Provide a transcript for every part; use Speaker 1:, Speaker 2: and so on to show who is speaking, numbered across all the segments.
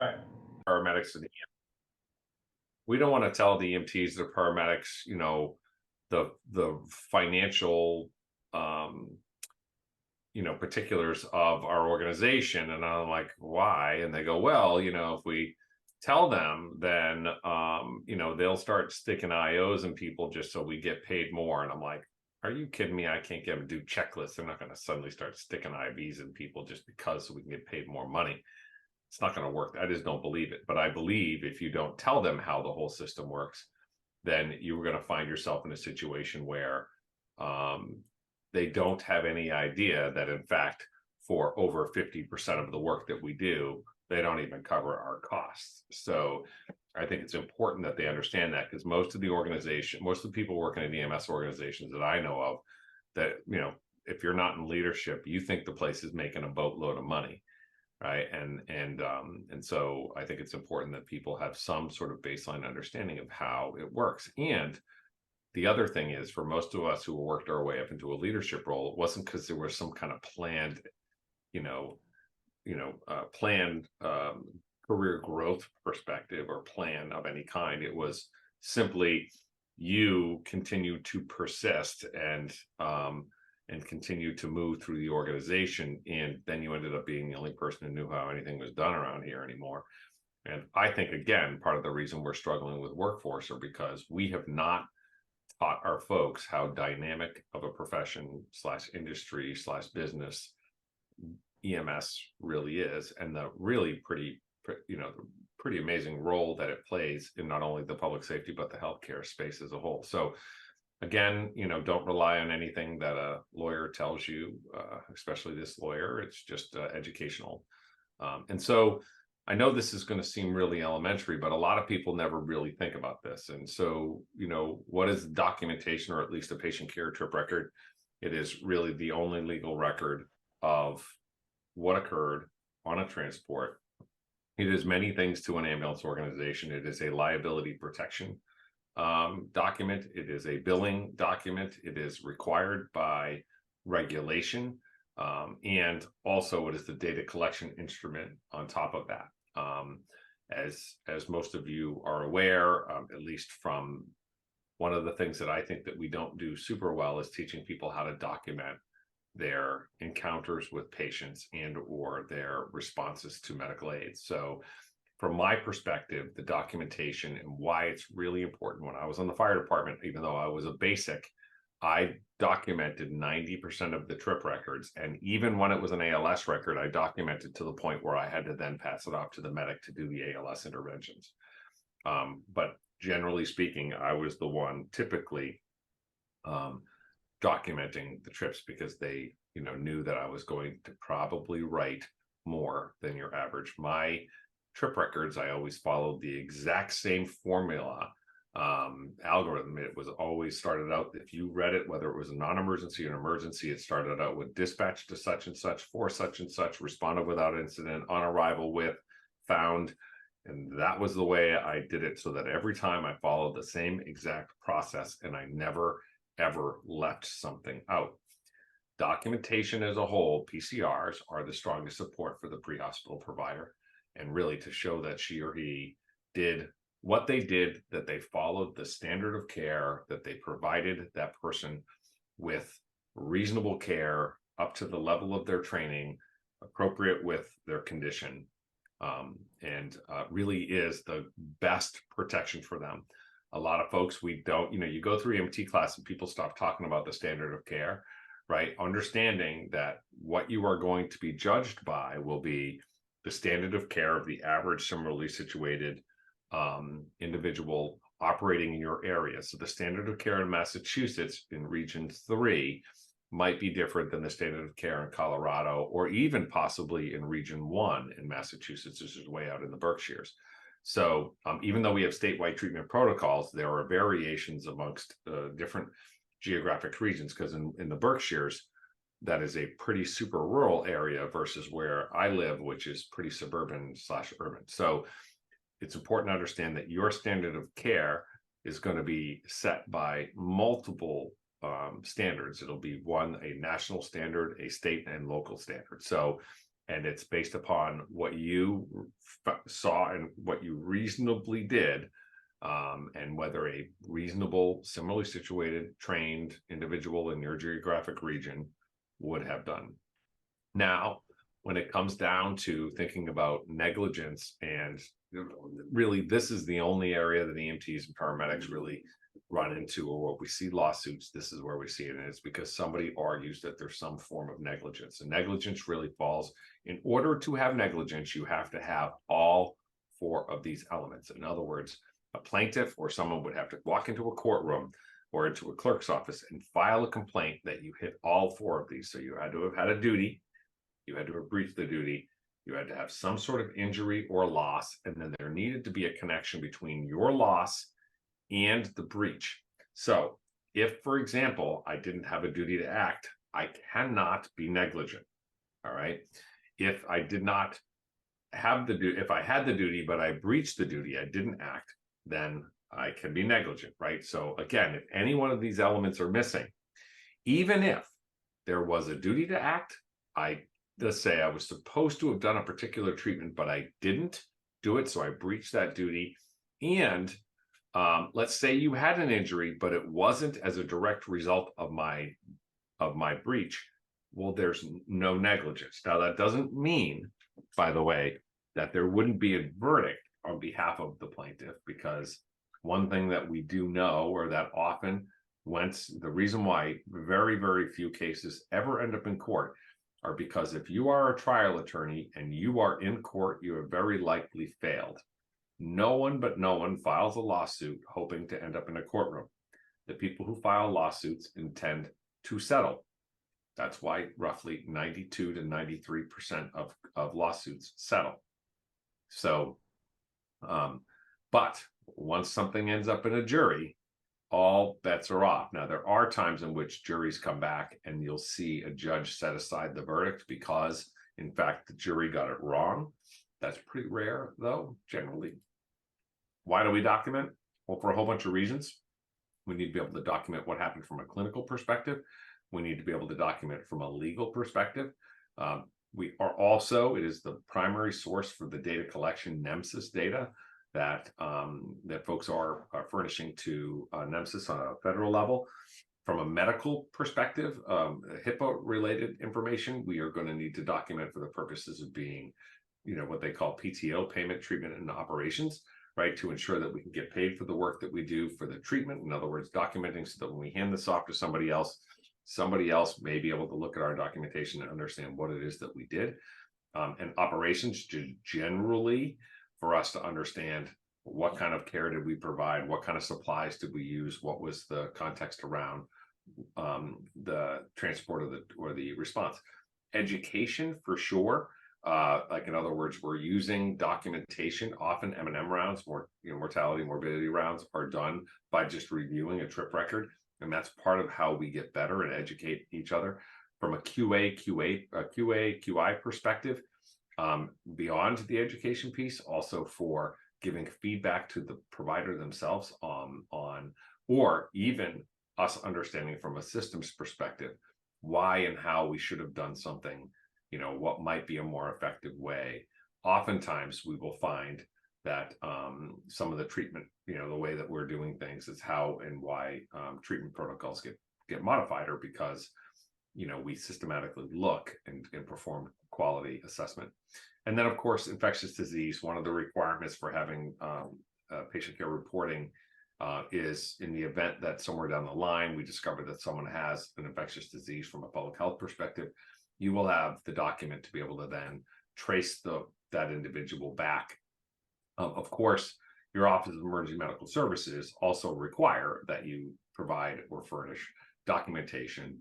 Speaker 1: Right. Paramedics and we don't want to tell the EMTs, the paramedics, the financial um particulars of our organization. And I'm like, why? And they go, well, if we tell them, then they'll start sticking IOs in people just so we get paid more. And I'm like, are you kidding me? I can't get them to do checklists. They're not going to suddenly start sticking IVs in people just because so we can get paid more money. It's not going to work. I just don't believe it. But I believe if you don't tell them how the whole system works, then you're going to find yourself in a situation where um, they don't have any idea that, in fact, for over 50% of the work that we do, they don't even cover our costs. So I think it's important that they understand that, because most of the people working in EMS organizations that I know of, that, if you're not in leadership, you think the place is making a boatload of money, right? And so I think it's important that people have some sort of baseline understanding of how it works. And the other thing is, for most of us who worked our way up into a leadership role, it wasn't because there was some kind of planned, you know, planned career growth perspective or plan of any kind. It was simply you continue to persist and continue to move through the organization, and then you ended up being the only person who knew how anything was done around here anymore. And I think, again, part of the reason we're struggling with workforce are because we have not taught our folks how dynamic of a profession slash industry slash business EMS really is, and the really pretty amazing role that it plays in not only the public safety but the healthcare space as a whole. So again, don't rely on anything that a lawyer tells you, especially this lawyer. It's just educational. And so I know this is going to seem really elementary, but a lot of people never really think about this. And so, what is documentation, or at least a patient care trip record? It is really the only legal record of what occurred on a transport. It is many things to an ambulance organization. It is a liability protection document. It is a billing document. It is required by regulation. And also it is the data collection instrument on top of that. As most of you are aware, at least from one of the things that I think that we don't do super well is teaching people how to document their encounters with patients and or their responses to medical aids. So from my perspective, the documentation and why it's really important. When I was on the fire department, even though I was a basic, I documented 90% of the trip records. And even when it was an ALS record, I documented to the point where I had to then pass it off to the medic to do the ALS interventions. But generally speaking, I was the one typically documenting the trips, because they, knew that I was going to probably write more than your average. My trip records, I always followed the exact same formula algorithm. It was always started out, if you read it, whether it was a non-emergency or an emergency, it started out with dispatch to such and such for such and such, responded without incident, on arrival with, found. And that was the way I did it, so that every time I followed the same exact process and I never ever left something out. Documentation as a whole, PCRs are the strongest support for the pre-hospital provider, and really to show that she or he did what they did, that they followed the standard of care, that they provided that person with reasonable care up to the level of their training, appropriate with their condition, and really is the best protection for them. A lot of folks, we don't, you go through EMT class and people stop talking about the standard of care, right? Understanding that what you are going to be judged by will be the standard of care of the average similarly situated individual operating in your area. So the standard of care in Massachusetts in Region 3 might be different than the standard of care in Colorado, or even possibly in Region 1 in Massachusetts, which is way out in the Berkshires. So even though we have statewide treatment protocols, there are variations amongst different geographic regions, because in the Berkshires, that is a pretty super rural area versus where I live, which is pretty suburban / urban. So it's important to understand that your standard of care is going to be set by multiple standards. It'll be one, a national standard, a state and local standard. So and it's based upon what you saw and what you reasonably did, and whether a reasonable, similarly situated, trained individual in your geographic region would have done. Now, when it comes down to thinking about negligence, and really this is the only area that EMTs and paramedics really run into, or what we see lawsuits, this is where we see it, and it's because somebody argues that there's some form of negligence. And negligence really falls, in order to have negligence, you have to have all four of these elements. In other words, a plaintiff or someone would have to walk into a courtroom or into a clerk's office and file a complaint that you hit all four of these. So you had to have had a duty, you had to have breached the duty, you had to have some sort of injury or loss, and then there needed to be a connection between your loss and the breach. So if, for example, I didn't have a duty to act, I cannot be negligent. All right. If I did not have the duty, if I had the duty, but I breached the duty, I didn't act, then I can be negligent, right? So again, if any one of these elements are missing, even if there was a duty to act, let's say I was supposed to have done a particular treatment, but I didn't do it, so I breached that duty. And let's say you had an injury, but it wasn't as a direct result of my breach. Well, there's no negligence. Now, that doesn't mean, by the way, that there wouldn't be a verdict on behalf of the plaintiff, because one thing that we do know, or that often the reason why very, very few cases ever end up in court are because if you are a trial attorney and you are in court, you have very likely failed. No one files a lawsuit hoping to end up in a courtroom. The people who file lawsuits intend to settle. That's why roughly 92 to 93% of lawsuits settle. So, but once something ends up in a jury, all bets are off. Now, there are times in which juries come back and you'll see a judge set aside the verdict because, in fact, the jury got it wrong. That's pretty rare, though, generally. Why do we document? Well, for a whole bunch of reasons. We need to be able to document what happened from a clinical perspective. We need to be able to document from a legal perspective. We are also, it is the primary source for the data collection, NEMSIS data, that folks are furnishing to NEMSIS on a federal level. From a medical perspective, HIPAA-related information, we are going to need to document for the purposes of being, what they call PTO, payment, treatment, and operations, right, to ensure that we can get paid for the work that we do for the treatment. In other words, documenting so that when we hand this off to somebody else may be able to look at our documentation and understand what it is that we did. And operations, generally, for us to understand what kind of care did we provide, what kind of supplies did we use, what was the context around the transport of the response. Education, for sure. Like, in other words, we're using documentation. Often M&M rounds, mortality, morbidity rounds are done by just reviewing a trip record. And that's part of how we get better and educate each other. From a QA/QI perspective, beyond the education piece, also for giving feedback to the provider themselves on, or even us understanding from a systems perspective, why and how we should have done something, what might be a more effective way. Oftentimes we will find that some of the treatment, the way that we're doing things is how and why treatment protocols get modified, or because, we systematically look and perform quality assessment. And then, of course, infectious disease. One of the requirements for having patient care reporting is, in the event that somewhere down the line we discover that someone has an infectious disease from a public health perspective, you will have the document to be able to then trace that individual back. Of course, your Office of Emergency Medical Services also require that you provide or furnish documentation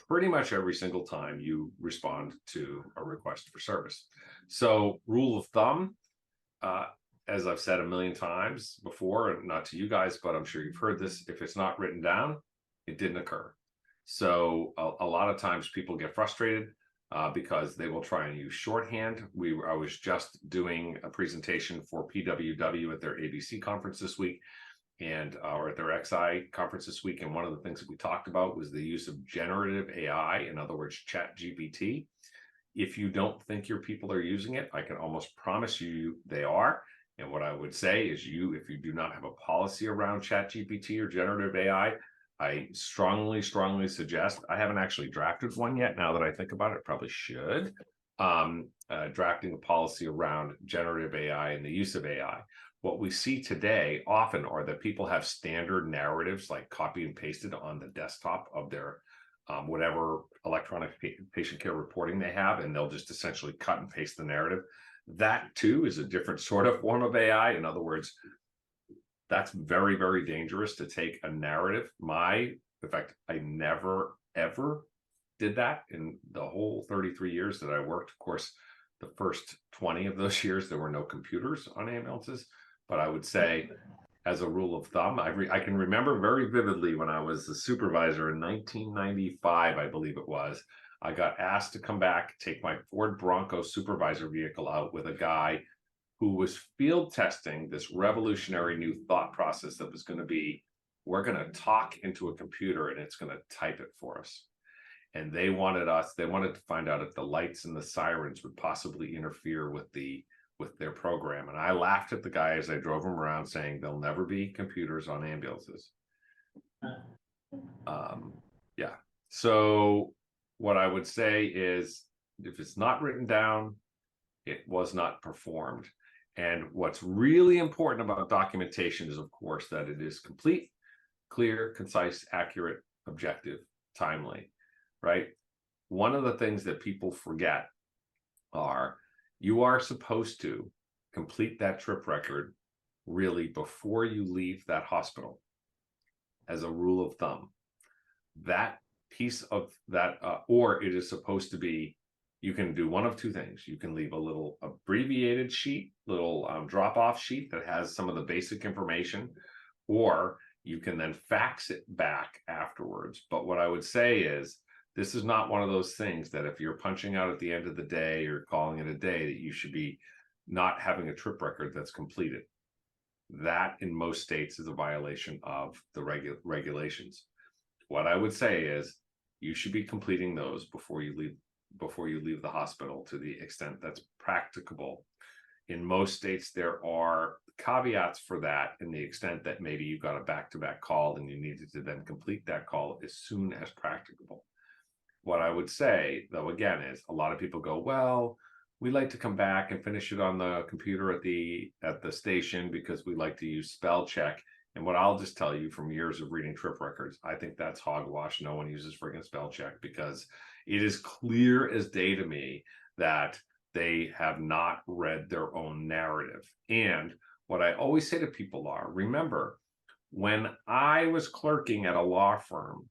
Speaker 1: pretty much every single time you respond to a request for service. So, rule of thumb, as I've said a million times before, and not to you guys, but I'm sure you've heard this, if it's not written down, it didn't occur. So a lot of times people get frustrated because they will try and use shorthand. I was just doing a presentation for PWW at their ABC conference this week, or at their XI conference this week. And one of the things that we talked about was the use of generative AI, in other words, ChatGPT. if you don't think your people are using it, I can almost promise you they are. And what I would say is if you do not have a policy around ChatGPT or generative AI, I strongly suggest, I haven't actually drafted one yet. Now that I think about it, probably should, drafting a policy around generative AI and the use of AI. What we see today often are that people have standard narratives like copy and pasted on the desktop of their whatever electronic patient care reporting they have, and they'll just essentially cut and paste the narrative. That too is a different sort of form of AI. In other words, that's very, very dangerous to take a narrative. In fact, I never, ever did that in the whole 33 years that I worked. Of course, the first 20 of those years, there were no computers on ambulances. But I would say, as a rule of thumb, I can remember very vividly when I was a supervisor in 1995, I believe it was, I got asked to come back, take my Ford Bronco supervisor vehicle out with a guy who was field testing this revolutionary new thought process that was going to be, we're going to talk into a computer and it's going to type it for us. And they wanted to find out if the lights and the sirens would possibly interfere with their program. And I laughed at the guy as I drove him around saying, there'll never be computers on ambulances. Yeah. So what I would say is, if it's not written down, it was not performed. And what's really important about documentation is, of course, that it is complete, clear, concise, accurate, objective, timely, right? One of the things that people forget are, you are supposed to complete that trip record really before you leave that hospital, as a rule of thumb. That piece of that, or it is supposed to be, you can do one of two things. You can leave a little abbreviated sheet, little drop-off sheet that has some of the basic information, or you can then fax it back afterwards. But what I would say is, this is not one of those things that if you're punching out at the end of the day or calling it a day, that you should be not having a trip record that's completed. That in most states is a violation of the regulations. What I would say is, you should be completing those before you leave the hospital, to the extent that's practicable. In most states, there are caveats for that, in the extent that maybe you got a back-to-back call and you needed to then complete that call as soon as practicable. What I would say, though, again, is a lot of people go, well, we like to come back and finish it on the computer at the station because we like to use spell check. And what I'll just tell you from years of reading trip records, I think that's hogwash. No one uses friggin' spell check, because it is clear as day to me that they have not read their own narrative. And what I always say to people are, remember, when I was clerking at a law firm,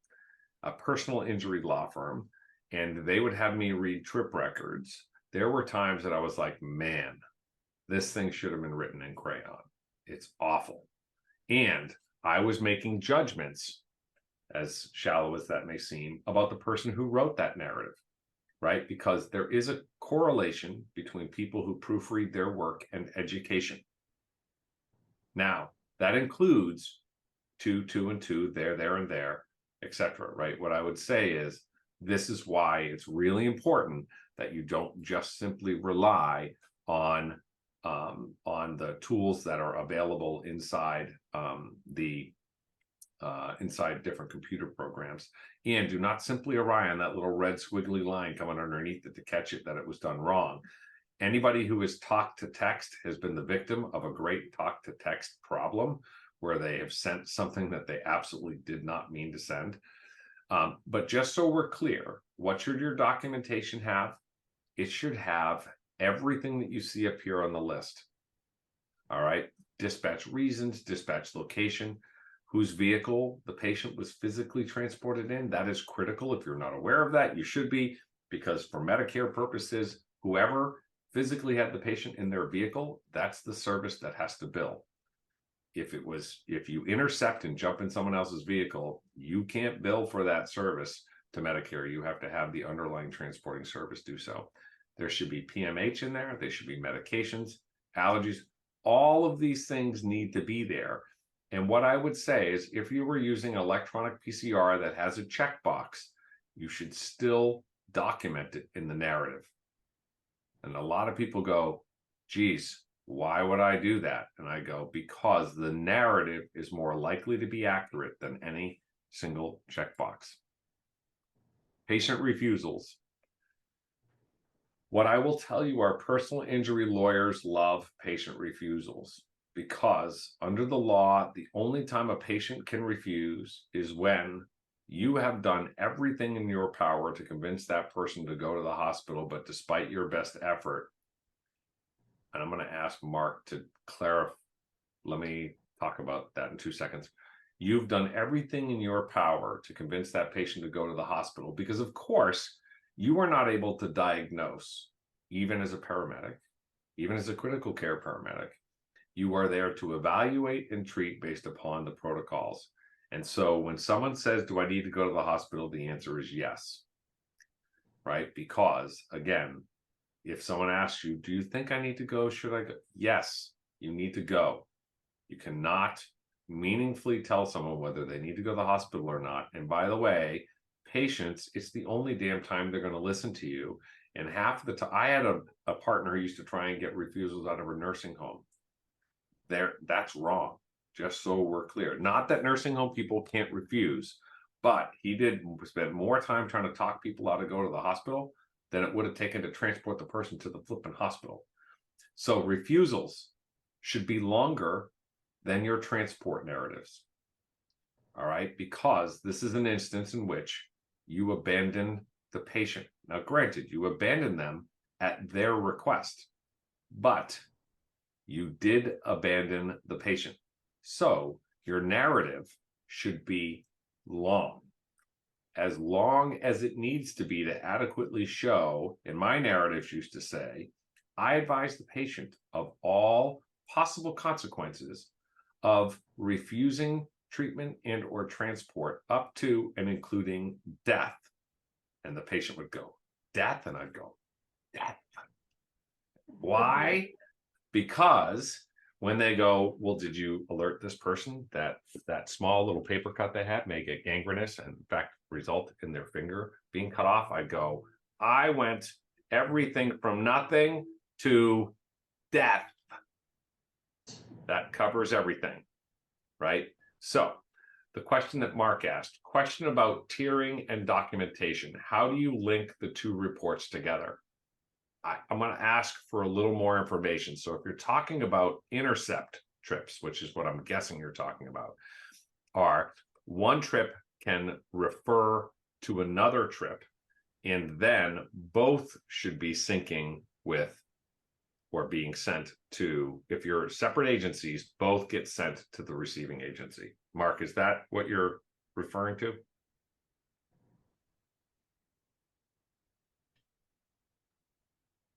Speaker 1: a personal injury law firm, and they would have me read trip records, there were times that I was like, man, this thing should have been written in crayon. It's awful. And I was making judgments, as shallow as that may seem, about the person who wrote that narrative, right? Because there is a correlation between people who proofread their work and education. Now, that includes two, and two, there, and there, etc. Right? What I would say is, this is why it's really important that you don't just simply rely on the tools that are available inside inside different computer programs, and do not simply rely on that little red squiggly line coming underneath it to catch it that it was done wrong. Anybody who is talk to text has been the victim of a great talk to text problem, where they have sent something that they absolutely did not mean to send. But just so we're clear, what should your documentation have? It should have everything that you see up here on the list. All right. Dispatch reasons, dispatch location, whose vehicle the patient was physically transported in. That is critical. If you're not aware of that, you should be, because for Medicare purposes, whoever physically had the patient in their vehicle, that's the service that has to bill. If you intercept and jump in someone else's vehicle, you can't bill for that service to Medicare. You have to have the underlying transporting service do so. There should be PMH in there. There should be medications, allergies. All of these things need to be there. And what I would say is, if you were using electronic PCR that has a checkbox, you should still document it in the narrative. And a lot of people go, geez, why would I do that? And I go, because the narrative is more likely to be accurate than any single checkbox. Patient refusals. What I will tell you, our personal injury lawyers love patient refusals because under the law, the only time a patient can refuse is when you have done everything in your power to convince that person to go to the hospital, but despite your best effort, and I'm going to ask Mark to clarify. Let me talk about that in 2 seconds. You've done everything in your power to convince that patient to go to the hospital because, of course, you are not able to diagnose, even as a paramedic, even as a critical care paramedic. You are there to evaluate and treat based upon the protocols. And so when someone says, do I need to go to the hospital? The answer is yes, right? Because, again, if someone asks you, do you think I need to go? Should I go? Yes, you need to go. You cannot meaningfully tell someone whether they need to go to the hospital or not. And by the way, patients, it's the only damn time they're going to listen to you. And half the time, I had a partner who used to try and get refusals out of a nursing home. That's wrong. Just so we're clear. Not that nursing home people can't refuse, but he did spend more time trying to talk people out to go to the hospital than it would have taken to transport the person to the flipping hospital. So refusals should be longer than your transport narratives. All right, because this is an instance in which you abandon the patient. Now, granted, you abandon them at their request, but you did abandon the patient. So your narrative should be long as it needs to be to adequately show, and my narratives used to say, I advise the patient of all possible consequences of refusing treatment and or transport up to and including death. And the patient would go, death? And I'd go, death. Why? Because when they go, well, did you alert this person that that small little paper cut they had may get gangrenous and in fact result in their finger being cut off? I go, I went everything from nothing to death. That covers everything, right? So the question that Mark asked, question about tiering and documentation. How do you link the two reports together? I'm going to ask for a little more information. So if you're talking about intercept trips, which is what I'm guessing you're talking about, are one trip can refer to another trip, and then both should be syncing with or being sent to, if you're separate agencies, both get sent to the receiving agency. Mark, is that what you're referring to?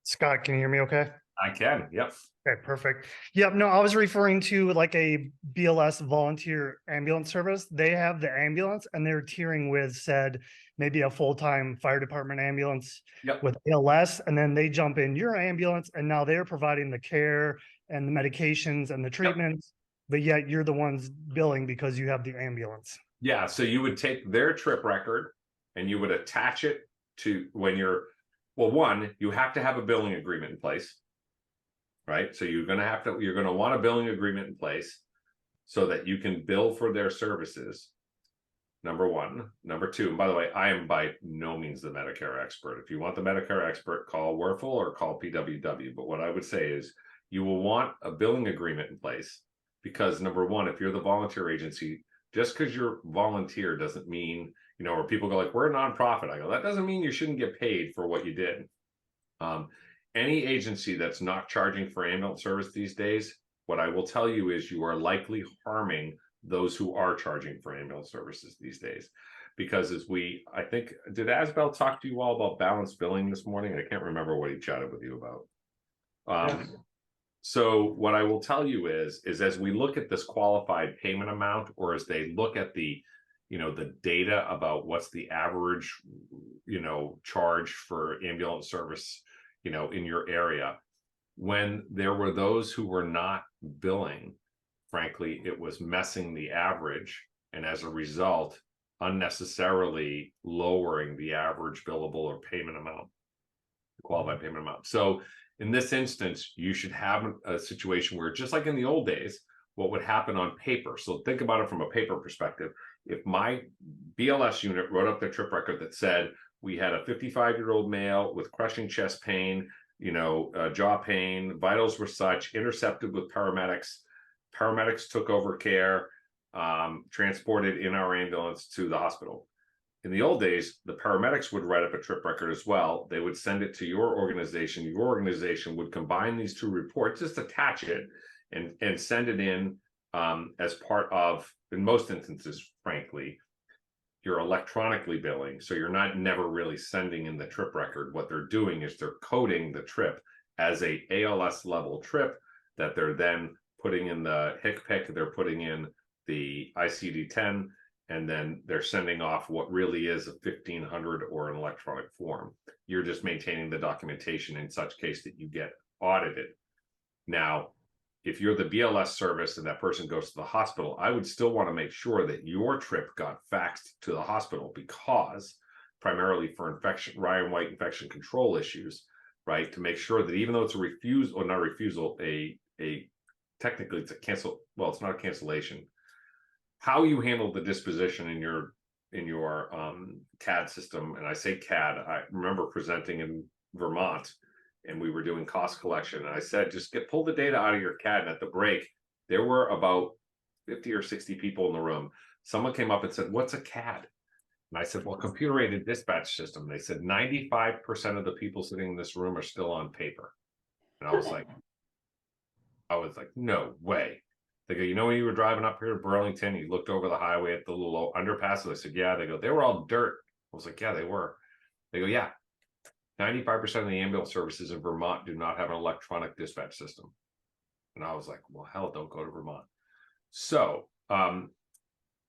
Speaker 2: Scott, can you hear me okay?
Speaker 1: I can, yep.
Speaker 2: Okay, perfect. Yep, no, I was referring to like a BLS volunteer ambulance service. They have the ambulance and they're tiering with said maybe a full-time fire department ambulance
Speaker 1: Yep.
Speaker 2: with ALS, and then they jump in your ambulance and now they're providing the care and the medications and the treatments, but yet you're the ones billing because you have the ambulance.
Speaker 1: Yeah, so you would take their trip record and you would attach it to when you're, well, one, you have to have a billing agreement in place, right? So you're going to want a billing agreement in place so that you can bill for their services. Number one. Number two, and by the way, I am by no means the Medicare expert. If you want the Medicare expert, call Werfel or call PWW. But what I would say is you will want a billing agreement in place because number one, if you're the volunteer agency, just because you're volunteer doesn't mean, where people go like, we're a nonprofit. I go, that doesn't mean you shouldn't get paid for what you did. Any agency that's not charging for ambulance service these days, what I will tell you is you are likely harming those who are charging for ambulance services these days. Because I think, did Asbel talk to you all about balanced billing this morning? I can't remember what he chatted with you about.
Speaker 2: Yes.
Speaker 1: So what I will tell you is as we look at this qualified payment amount, or as they look at the data about what's the average, charge for ambulance service, in your area, when there were those who were not billing, frankly, it was messing the average. And as a result, unnecessarily lowering the average billable or payment amount. The qualified payment amount. So in this instance, you should have a situation where, just like in the old days, what would happen on paper. So think about it from a paper perspective. If my BLS unit wrote up their trip record that said we had a 55-year-old male with crushing chest pain, jaw pain, vitals were such, intercepted with paramedics. Paramedics took over care, transported in our ambulance to the hospital. In the old days, the paramedics would write up a trip record as well. They would send it to your organization. Your organization would combine these two reports, just attach it and send it in as part of, in most instances, frankly, you're electronically billing. So you're not never really sending in the trip record. What they're doing is they're coding the trip as a ALS level trip that they're then putting in the HCPC, they're putting in the ICD-10, and then they're sending off what really is a 1500 or an electronic form. You're just maintaining the documentation in such case that you get audited. Now, if you're the BLS service and that person goes to the hospital, I would still want to make sure that your trip got faxed to the hospital, because primarily for Ryan White infection control issues, right? To make sure that even though it's a refusal, or not refusal, technically it's a cancel. Well, it's not a cancellation. How you handle the disposition in your CAD system, and I say CAD, I remember presenting in Vermont, and we were doing cost collection, and I said, just pull the data out of your CAD. And at the break, there were about 50 or 60 people in the room. Someone came up and said, "What's a CAD?" And I said, "Well, computer aided dispatch system." They said 95% of the people sitting in this room are still on paper. And I was like, no way. They go, when you were driving up here to Burlington, you looked over the highway at the little underpass. I said, yeah. They go, they were all dirt. I was like, yeah, they were. They go, yeah. 95% of the ambulance services in Vermont do not have an electronic dispatch system. And I was like, well, hell, don't go to Vermont. So,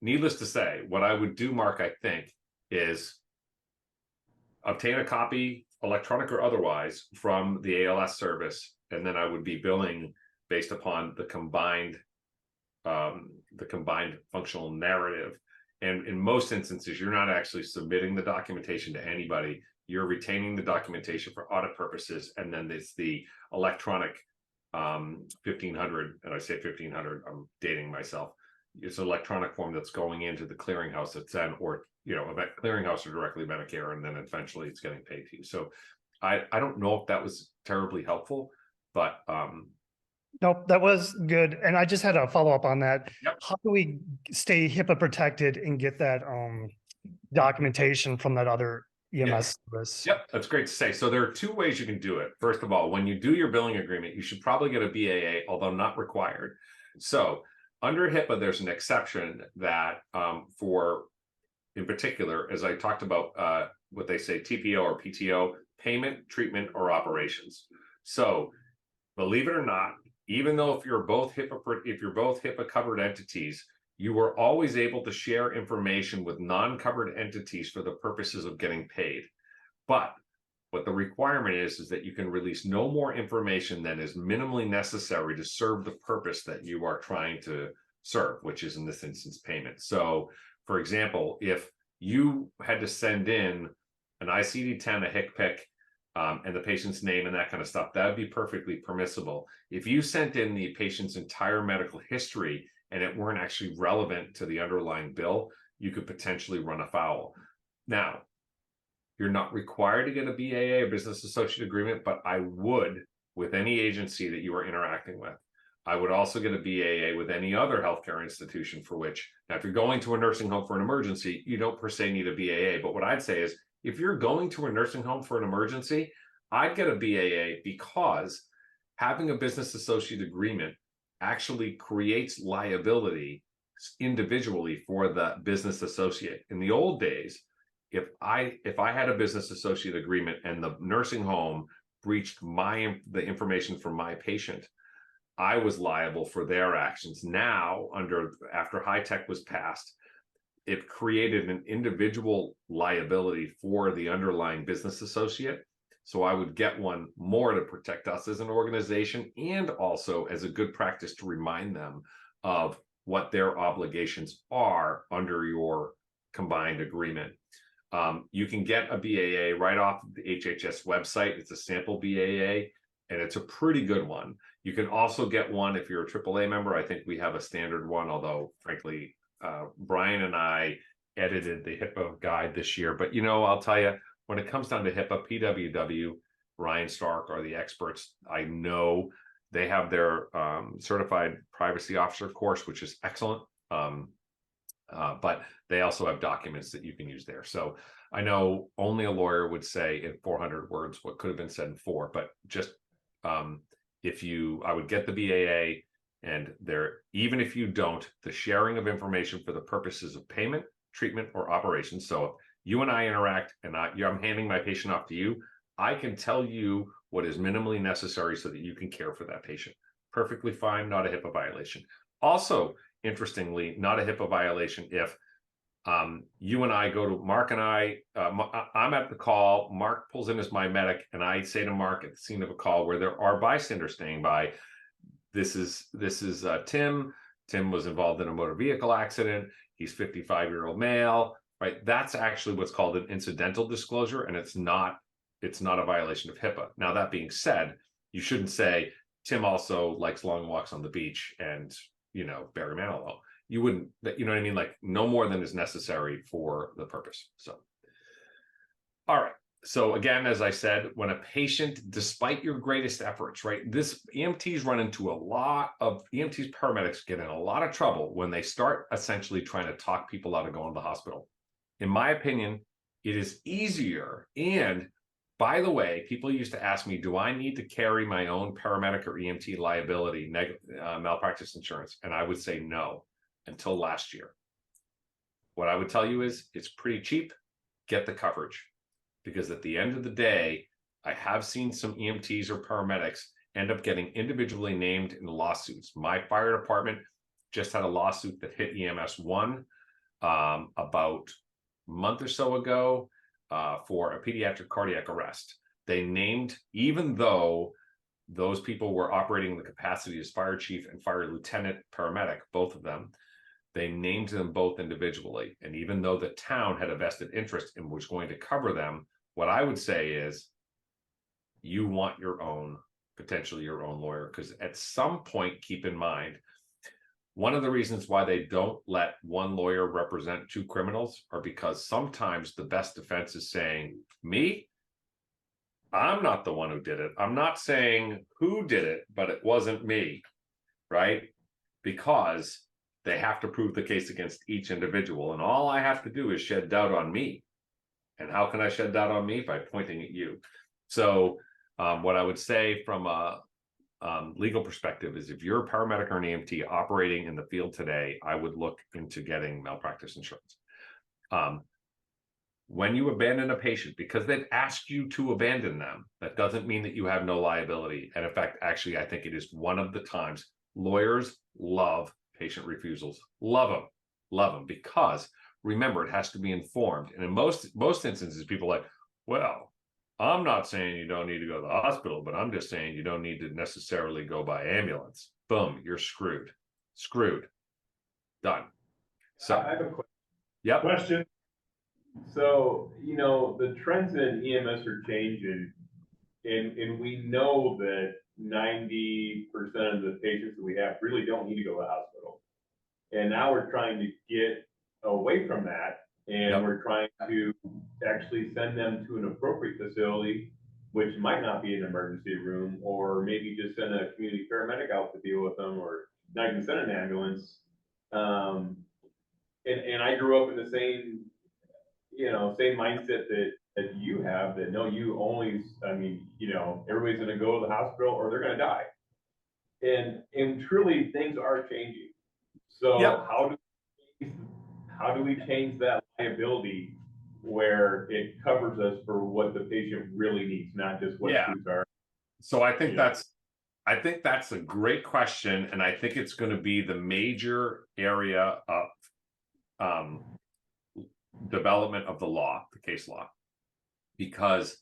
Speaker 1: needless to say, what I would do, Mark, I think, is obtain a copy, electronic or otherwise, from the ALS service, and then I would be billing based upon the combined functional narrative. And in most instances, you're not actually submitting the documentation to anybody. You're retaining the documentation for audit purposes, and then it's the electronic 1500, and I say 1500, I'm dating myself. It's an electronic form that's going into the clearinghouse that's then, or a clearinghouse or directly Medicare, and then eventually it's getting paid to you. So I don't know if that was terribly helpful, but
Speaker 2: Nope, that was good. And I just had a follow-up on that.
Speaker 1: Yep.
Speaker 2: How do we stay HIPAA protected and get that documentation from that other EMS service?
Speaker 1: Yep, that's great to say. So there are two ways you can do it. First of all, when you do your billing agreement, you should probably get a BAA, although not required. So under HIPAA, there's an exception that for, in particular, as I talked about, what they say, TPO or PTO, payment, treatment, or operations. So believe it or not, even though if you're both HIPAA covered entities, you were always able to share information with non-covered entities for the purposes of getting paid. But what the requirement is that you can release no more information than is minimally necessary to serve the purpose that you are trying to serve, which is in this instance payment. So, for example, if you had to send in an ICD-10, a HCPC, and the patient's name and that kind of stuff, that would be perfectly permissible. If you sent in the patient's entire medical history and it weren't actually relevant to the underlying bill, you could potentially run afoul. Now, you're not required to get a BAA, a business associate agreement, but I would with any agency that you are interacting with. I would also get a BAA with any other healthcare institution for which, now if you're going to a nursing home for an emergency, you don't per se need a BAA. But what I'd say is, if you're going to a nursing home for an emergency, I'd get a BAA, because having a business associate agreement actually creates liability individually for the business associate. In the old days, if I had a business associate agreement and the nursing home breached the information from my patient, I was liable for their actions. Now, after HITECH was passed, it created an individual liability for the underlying business associate. So I would get one more to protect us as an organization, and also as a good practice to remind them of what their obligations are under your combined agreement. You can get a BAA right off of the HHS website. It's a sample BAA, and it's a pretty good one. You can also get one if you're a AAA member. I think we have a standard one, although frankly, Brian and I edited the HIPAA guide this year. But I'll tell you, when it comes down to HIPAA, PWW, Ryan Stark are the experts. I know they have their certified privacy officer course, which is excellent. But they also have documents that you can use there. So I know only a lawyer would say in 400 words what could have been said in 4, but just I would get the BAA, and even if you don't, the sharing of information for the purposes of payment, treatment, or operations. So if you and I interact and I'm handing my patient off to you, I can tell you what is minimally necessary so that you can care for that patient. Perfectly fine, not a HIPAA violation. Also, interestingly, not a HIPAA violation if you and I go to Mark and I'm at the call, Mark pulls in as my medic, and I say to Mark at the scene of a call where there are bystanders staying by, this is Tim. Tim was involved in a motor vehicle accident. He's 55-year-old male, right? That's actually what's called an incidental disclosure, and it's not a violation of HIPAA. Now, that being said, you shouldn't say Tim also likes long walks on the beach and Barry Manilow. You wouldn't, you know what I mean? Like no more than is necessary for the purpose. So, all right. So again, as I said, when a patient, despite your greatest efforts, right, EMTs paramedics get in a lot of trouble when they start essentially trying to talk people out of going to the hospital. In my opinion, it is easier. And by the way, people used to ask me, do I need to carry my own paramedic or EMT liability malpractice insurance? And I would say no, until last year. What I would tell you is it's pretty cheap. Get the coverage. Because at the end of the day, I have seen some EMTs or paramedics end up getting individually named in lawsuits. My fire department just had a lawsuit that hit EMS 1 about a month or so ago for a pediatric cardiac arrest. They named, even though those people were operating in the capacity as fire chief and fire lieutenant paramedic, both of them, they named them both individually. And even though the town had a vested interest and was going to cover them, what I would say is you want potentially your own lawyer, because at some point, keep in mind, one of the reasons why they don't let one lawyer represent 2 criminals are because sometimes the best defense is saying, I'm not the one who did it. I'm not saying who did it, but it wasn't me, right? Because they have to prove the case against each individual. And all I have to do is shed doubt on me. And how can I shed doubt on me? By pointing at you. So what I would say from a legal perspective is if you're a paramedic or an EMT operating in the field today, I would look into getting malpractice insurance. When you abandon a patient, because they've asked you to abandon them, that doesn't mean that you have no liability. And in fact, actually, I think it is one of the times lawyers love patient refusals. Love them, because remember, it has to be informed. And in most instances, people are like, well, I'm not saying you don't need to go to the hospital, but I'm just saying you don't need to necessarily go by ambulance. Boom, you're screwed. Done. So
Speaker 3: I have a
Speaker 1: yep.
Speaker 3: question. So, the trends in EMS are changing, and we know that 90% of the patients that we have really don't need to go to the hospital. And now we're trying to get away from that, and we're trying to actually send them to an appropriate facility, which might not be an emergency room, or maybe just send a community paramedic out to deal with them, or not even send an ambulance. And I grew up in the same mindset that you have, that no, you always, everybody's going to go to the hospital or they're going to die. And truly things are changing. So how do we change that liability where it covers us for what the patient really needs, not just what foods are?
Speaker 1: So I think that's a great question. And I think it's going to be the major area of development of the law, the case law, because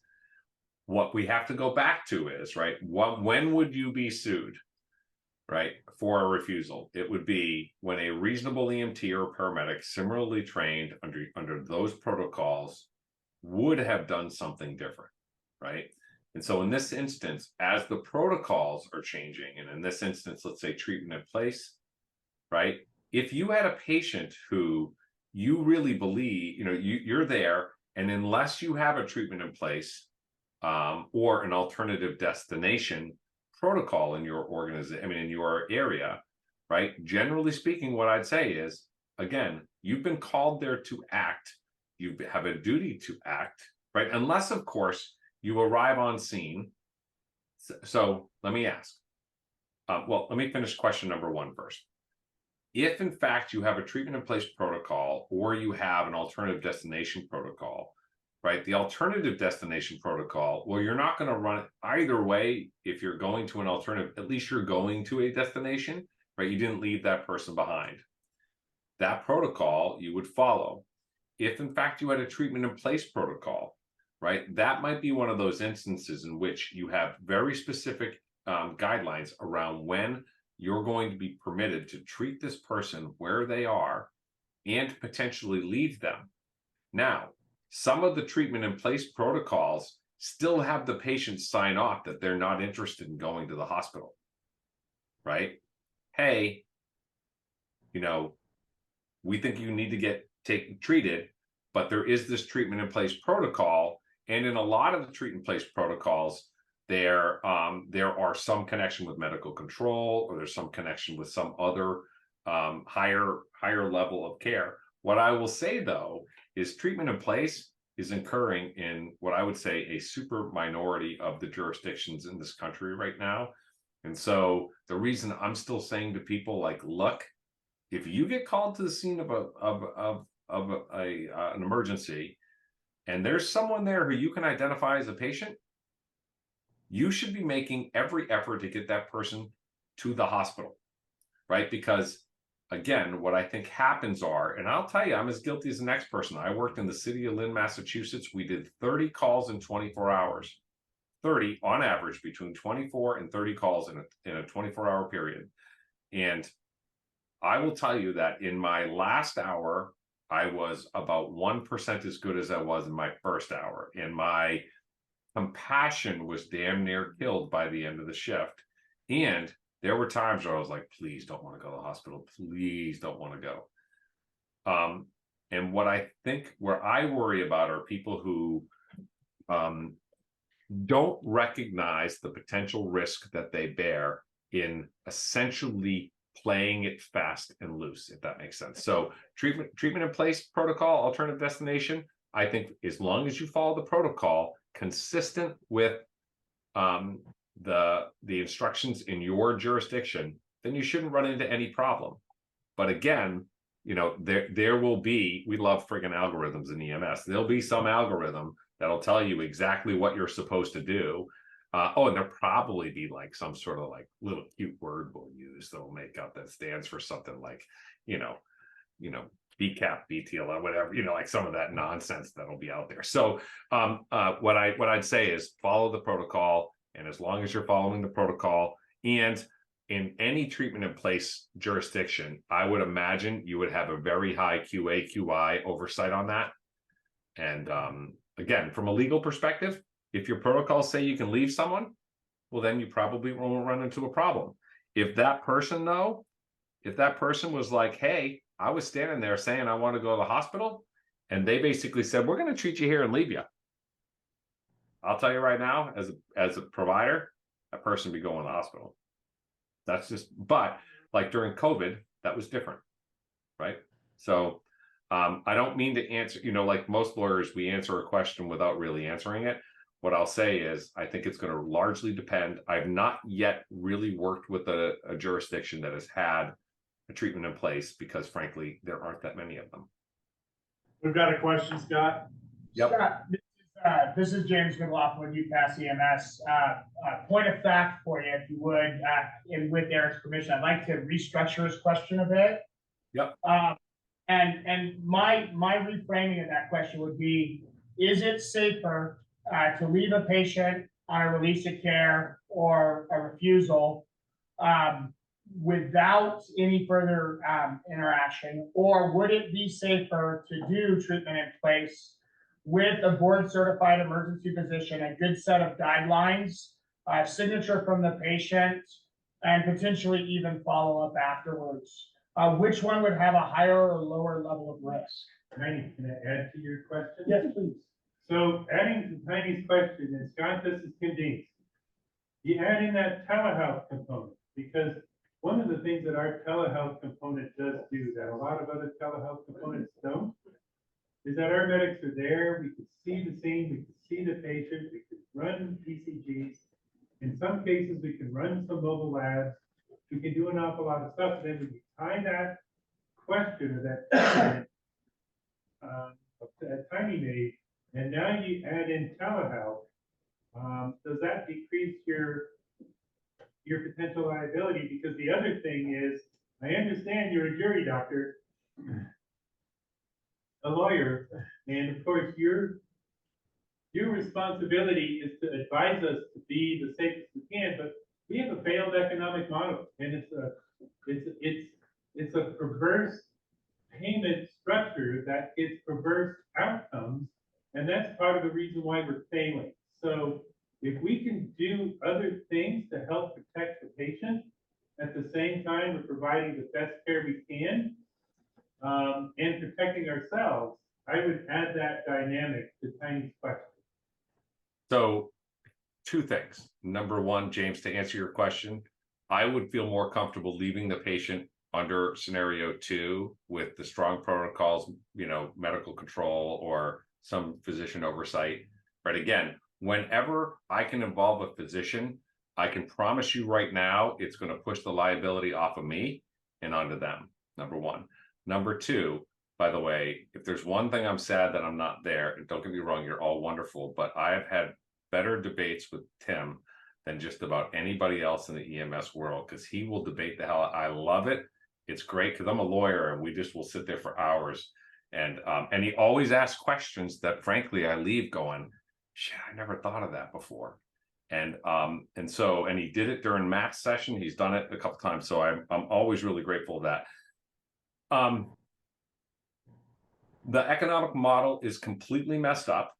Speaker 1: what we have to go back to is, right, when would you be sued, right, for a refusal? It would be when a reasonable EMT or paramedic similarly trained under those protocols would have done something different, right? And so in this instance, as the protocols are changing, and in this instance, let's say treatment in place, right? If you had a patient who you really believe, you're there, and unless you have a treatment in place, or an alternative destination protocol in your organization, I mean, in your area, right? Generally speaking, what I'd say is, again, you've been called there to act. You have a duty to act, right? Unless, of course, you arrive on scene. So let me ask. Well, let me finish question number 1 first. If in fact you have a treatment in place protocol, or you have an alternative destination protocol, right? The alternative destination protocol, well, you're not going to run it either way. If you're going to an alternative, at least you're going to a destination, right? You didn't leave that person behind. That protocol you would follow. If in fact you had a treatment in place protocol, right? That might be one of those instances in which you have very specific guidelines around when you're going to be permitted to treat this person where they are and potentially leave them. Now, some of the treatment in place protocols still have the patient sign off that they're not interested in going to the hospital, right? Hey, we think you need to get treated, but there is this treatment in place protocol. And in a lot of the treatment in place protocols, there are some connection with medical control, or there's some connection with some other higher level of care. What I will say, though, is treatment in place is occurring in what I would say a super minority of the jurisdictions in this country right now. And so the reason I'm still saying to people, like, look, if you get called to the scene of an emergency, and there's someone there who you can identify as a patient, you should be making every effort to get that person to the hospital, right? Because again, what I think happens are, and I'll tell you, I'm as guilty as the next person. I worked in the city of Lynn, Massachusetts. We did 30 calls in 24 hours, 30 on average, between 24 and 30 calls in a 24-hour period. And I will tell you that in my last hour, I was about 1% as good as I was in my first hour. And my compassion was damn near killed by the end of the shift. And there were times where I was like, please don't want to go to the hospital. Please don't want to go. And what I think, where I worry about, are people who don't recognize the potential risk that they bear in essentially playing it fast and loose, if that makes sense. So treatment in place protocol, alternative destination, I think as long as you follow the protocol consistent with the instructions in your jurisdiction, then you shouldn't run into any problem. But again, there will be, we love friggin' algorithms in EMS. There'll be some algorithm that'll tell you exactly what you're supposed to do. And there'll probably be like some sort of like little cute word we'll use that'll make up that stands for something like, BCAP, BTLA, whatever, like some of that nonsense that'll be out there. So what I'd say is follow the protocol. And as long as you're following the protocol, and in any treatment in place jurisdiction, I would imagine you would have a very high QA, QI oversight on that. And again, from a legal perspective, if your protocols say you can leave someone, well, then you probably won't run into a problem. If that person was like, hey, I was standing there saying I want to go to the hospital, and they basically said, we're going to treat you here and leave you, I'll tell you right now, as a provider, that person be going to the hospital. That's just, but like during COVID, that was different, right? So I don't mean to answer, like most lawyers, we answer a question without really answering it. What I'll say is, I think it's going to largely depend. I've not yet really worked with a jurisdiction that has had a treatment in place, because frankly, there aren't that many of them.
Speaker 4: We've got a question, Scott.
Speaker 1: Yep.
Speaker 4: Scott, this is James McLaughlin, UPass EMS. Point of fact for you, if you would, and with Eric's permission, I'd like to restructure his question a bit.
Speaker 1: Yep.
Speaker 4: And my reframing of that question would be, is it safer to leave a patient on a release of care or a refusal without any interaction, or would it be safer to do treatment in place with a board certified emergency physician, a good set of guidelines, signature from the patient, and potentially even follow up afterwards. Which one would have a higher or lower level of risk?
Speaker 5: Tiny, can I add to your question?
Speaker 4: Yes, please.
Speaker 5: So adding to Tiny's question, and Scott, this is convinced. You add in that telehealth component, because one of the things that our telehealth component does do that a lot of other telehealth components don't, is that our medics are there, we can see the scene, we can see the patient, we can run ECGs. In some cases, we can run some mobile labs, we can do an awful lot of stuff, and then we can tie that question or that Tiny made, and now you add in telehealth. Does that decrease your potential liability? Because the other thing is, I understand you're a jury doctor, a lawyer, and of course your responsibility is to advise us to be the safest we can, but we have a failed economic model, and it's a perverse payment structure that gets perverse outcomes, and that's part of the reason why we're failing. So if we can do other things to help protect the patient, at the same time we're providing the best care we can, and protecting ourselves, I would add that dynamic to Tiny's question.
Speaker 1: So, two things. Number one, James, to answer your question, I would feel more comfortable leaving the patient under scenario 2 with the strong protocols, medical control or some physician oversight. But again, whenever I can involve a physician, I can promise you right now, it's going to push the liability off of me and onto them. Number one. Number two, by the way, if there's one thing I'm sad that I'm not there, and don't get me wrong, you're all wonderful, but I have had better debates with Tim than just about anybody else in the EMS world, because he will debate the hell. I love it. It's great because I'm a lawyer and we just will sit there for hours. And he always asks questions that frankly I leave going, shit, I never thought of that before. And he did it during Matt's session. He's done it a couple times. So I'm always really grateful for that. The economic model is completely messed up.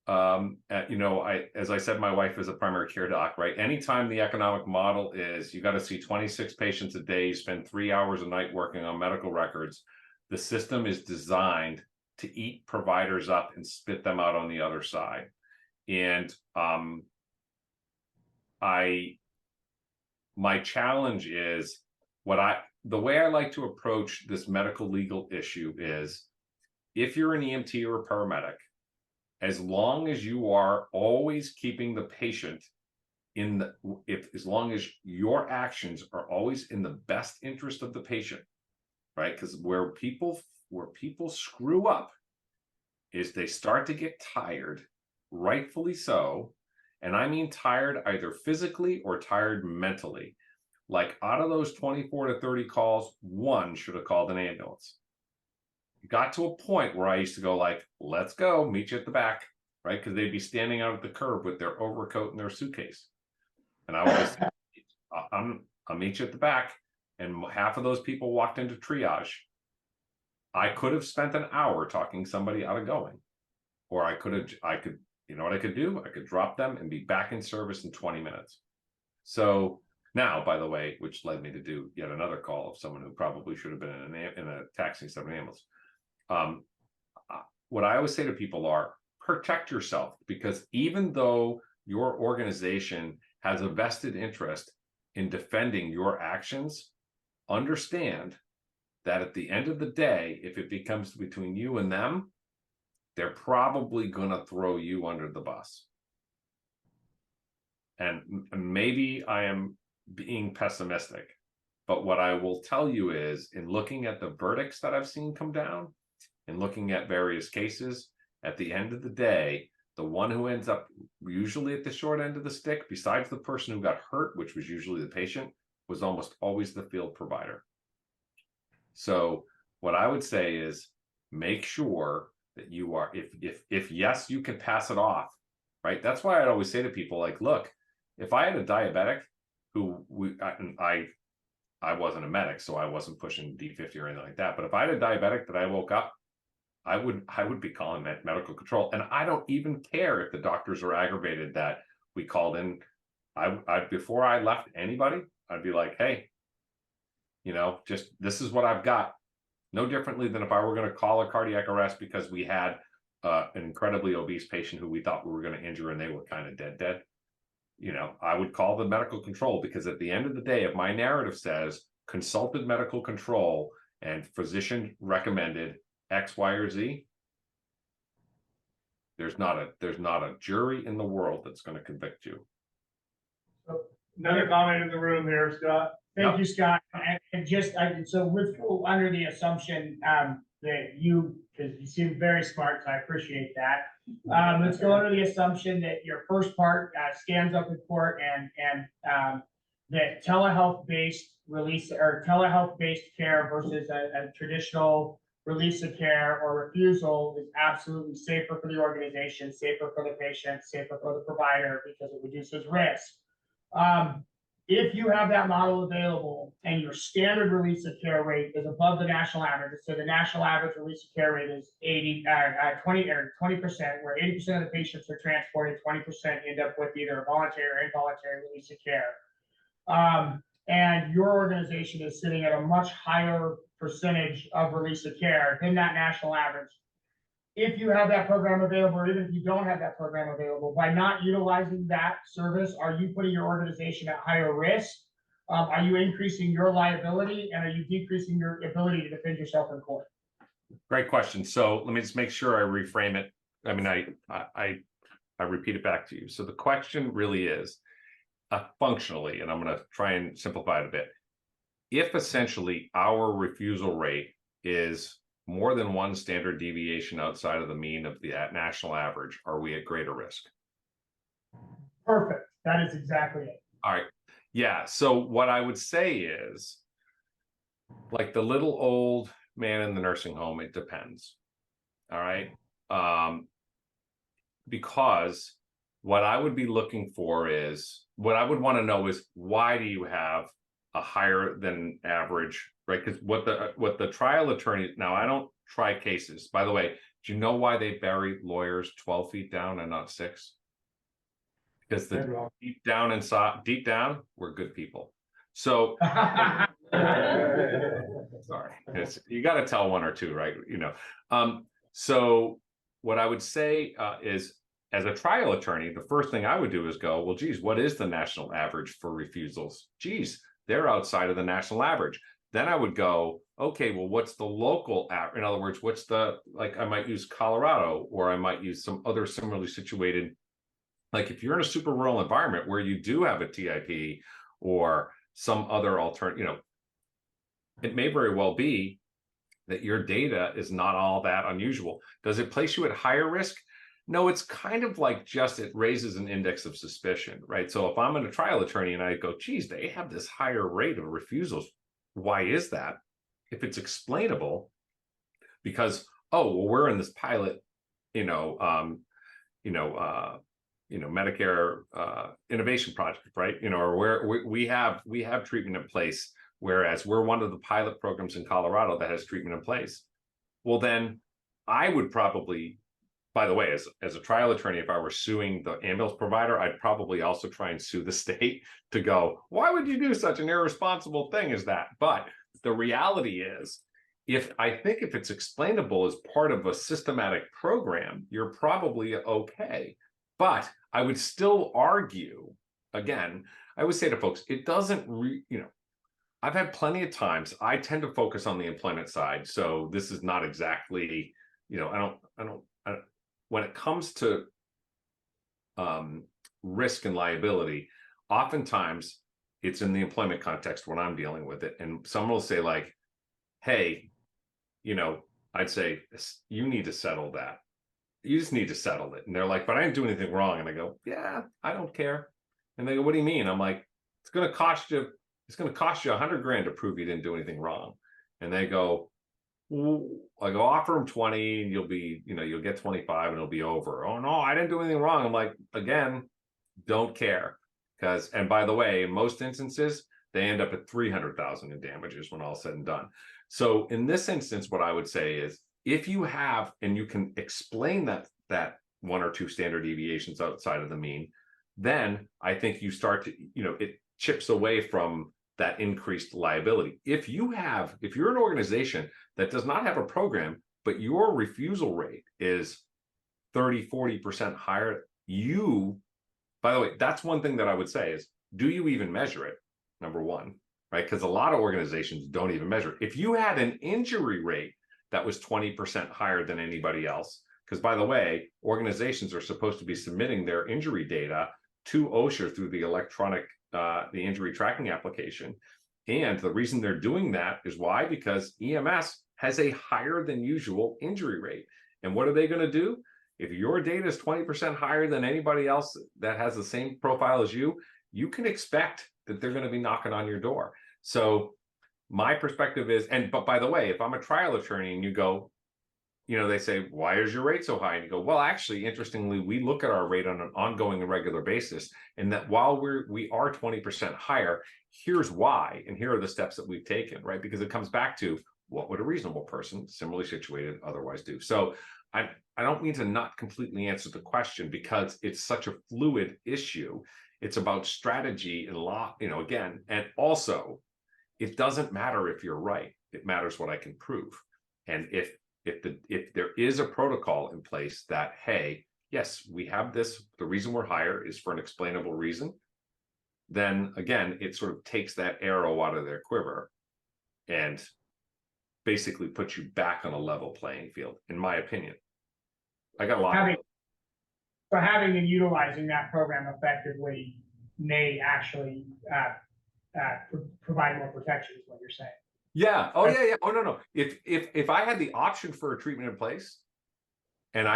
Speaker 1: As I said, my wife is a primary care doc, right? Anytime the economic model is you got to see 26 patients a day, you spend 3 hours a night working on medical records, the system is designed to eat providers up and spit them out on the other side. And my challenge is the way I like to approach this medical legal issue is, if you're an EMT or a paramedic, as long as you are always keeping the patient as long as your actions are always in the best interest of the patient, right? Because where people screw up is they start to get tired, rightfully so. And I mean tired either physically or tired mentally. Like out of those 24 to 30 calls, one should have called an ambulance. It got to a point where I used to go like, let's go, meet you at the back, right? Because they'd be standing out at the curb with their overcoat and their suitcase. And I would just, I'll meet you at the back. And half of those people walked into triage. I could have spent an hour talking somebody out of going. Or you know what I could do? I could drop them and be back in service in 20 minutes. So now, by the way, which led me to do yet another call of someone who probably should have been in a taxi instead of an ambulance. What I always say to people are, protect yourself, because even though your organization has a vested interest in defending your actions, understand that at the end of the day, if it becomes between you and them, they're probably going to throw you under the bus. And maybe I am being pessimistic, but what I will tell you is, in looking at the verdicts that I've seen come down and looking at various cases, at the end of the day, the one who ends up usually at the short end of the stick, besides the person who got hurt, which was usually the patient, was almost always the field provider. So what I would say is, make sure that you are, if yes, you can pass it off, right? That's why I'd always say to people, like, look, if I had a diabetic who I wasn't a medic, so I wasn't pushing D50 or anything like that. But if I had a diabetic that I woke up, I would be calling that medical control. And I don't even care if the doctors are aggravated that we called in. I before I left anybody, I'd be like, hey, you know, just this is what I've got. No differently than if I were going to call a cardiac arrest because we had an incredibly obese patient who we thought we were going to injure and they were kind of dead. You know, I would call the medical control, because at the end of the day, if my narrative says consulted medical control and physician recommended X, Y, or Z, there's not a jury in the world that's going to convict you.
Speaker 4: Another comment in the room there, Scott. Thank you, Scott. And just, so let's go under the assumption, that because you seem very smart, so I appreciate that. Let's go under the assumption that your first part stands up in court, and that telehealth-based release or telehealth-based care versus a traditional release of care or refusal is absolutely safer for the organization, safer for the patient, safer for the provider, because it reduces risk. If you have that model available and your standard release of care rate is above the national average, so the national average release of care rate is 20%, where 80% of the patients are transported, 20% end up with either a voluntary or involuntary release of care. And your organization is sitting at a much higher percentage of release of care than that national average. If you have that program available, or even if you don't have that program available, by not utilizing that service, are you putting your organization at higher risk? Are you increasing your liability, and are you decreasing your ability to defend yourself in court?
Speaker 1: Great question. So let me just make sure I reframe it. I mean, I repeat it back to you. So the question really is, functionally, and I'm going to try and simplify it a bit. If essentially our refusal rate is more than one standard deviation outside of the mean of the national average, are we at greater risk?
Speaker 4: Perfect. That is exactly it.
Speaker 1: All right. Yeah. So what I would say is, like the little old man in the nursing home, it depends. All right. Because what I would be looking for is, what I would want to know is, why do you have a higher than average, right? Because what the trial attorney, now I don't try cases. By the way, do you know why they bury lawyers 12 feet down and not 6? Because the deep down inside, deep down, we're good people. So sorry, you got to tell one or two, right? You know. So what I would say is, as a trial attorney, the first thing I would do is go, well, geez, what is the national average for refusals? Geez, they're outside of the national average. Then I would go, okay, well, what's the local average? In other words, what's the, like, I might use Colorado, or I might use some other similarly situated, like if you're in a super rural environment where you do have a TIP or some other alternative, you know, it may very well be that your data is not all that unusual. Does it place you at higher risk? No, it's kind of like, just it raises an index of suspicion, right? So if I'm a trial attorney and I go, geez, they have this higher rate of refusals, why is that? If it's explainable, because, oh, well, we're in this pilot, Medicare innovation project, right? You know, or where we have treatment in place, whereas we're one of the pilot programs in Colorado that has treatment in place. Well, then I would probably, by the way, as a trial attorney, if I were suing the ambulance provider, I'd probably also try and sue the state to go, why would you do such an irresponsible thing as that? But the reality is, if it's explainable as part of a systematic program, you're probably okay. But I would still argue, again, I would say to folks, it doesn't, I've had plenty of times, I tend to focus on the employment side. So this is not exactly, I don't, when it comes to risk and liability, oftentimes it's in the employment context when I'm dealing with it. And someone will say like, hey, I'd say, you need to settle that. You just need to settle it. And they're like, but I didn't do anything wrong. And I go, yeah, I don't care. And they go, what do you mean? I'm like, it's going to cost you $100,000 to prove you didn't do anything wrong. And they go, I go, offer them 20 and you'll get 25 and it'll be over. Oh no, I didn't do anything wrong. I'm like, again, don't care. And by the way, in most instances, they end up at 300,000 in damages when all said and done. So in this instance, what I would say is, if you have, and you can explain that 1 or 2 standard deviations outside of the mean, then I think you start to, it chips away from that increased liability. If you're an organization that does not have a program, but your refusal rate is 30-40% higher, by the way, that's one thing that I would say is, do you even measure it? Number one, right? Because a lot of organizations don't even measure it. If you had an injury rate that was 20% higher than anybody else, because by the way, organizations are supposed to be submitting their injury data to OSHA through the electronic, the injury tracking application. And the reason they're doing that is why? Because EMS has a higher than usual injury rate. And what are they going to do? If your data is 20% higher than anybody else that has the same profile as you can expect that they're going to be knocking on your door. So my perspective is, but by the way, if I'm a trial attorney and you go, they say, why is your rate so high? And you go, well, actually, interestingly, we look at our rate on an ongoing and regular basis. And that while we are 20% higher, here's why. And here are the steps that we've taken, right? Because it comes back to, what would a reasonable person similarly situated otherwise do? So I don't mean to not completely answer the question, because it's such a fluid issue. It's about strategy and law, again, and also it doesn't matter if you're right. It matters what I can prove. And if there is a protocol in place that, hey, yes, we have this, the reason we're higher is for an explainable reason, then again, it sort of takes that arrow out of their quiver and basically puts you back on a level playing field, in my opinion. I got a lot.
Speaker 4: Having and utilizing that program effectively may actually provide more protection, is what you're saying.
Speaker 1: Yeah. Oh, yeah. Oh, no. If I had the option for a treatment in place, and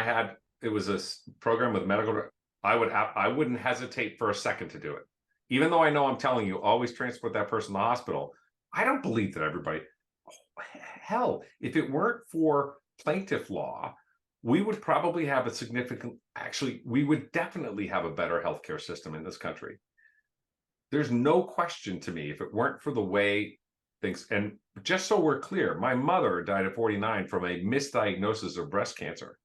Speaker 1: it was a program with medical, I wouldn't hesitate for a second to do it. Even though I know I'm telling you, always transport that person to the hospital. I don't believe that everybody. Hell, if it weren't for plaintiff law, we would probably have we would definitely have a better healthcare system in this country. There's no question to me, if it weren't for the way things, and just so we're clear, my mother died at 49 from a misdiagnosis of breast cancer,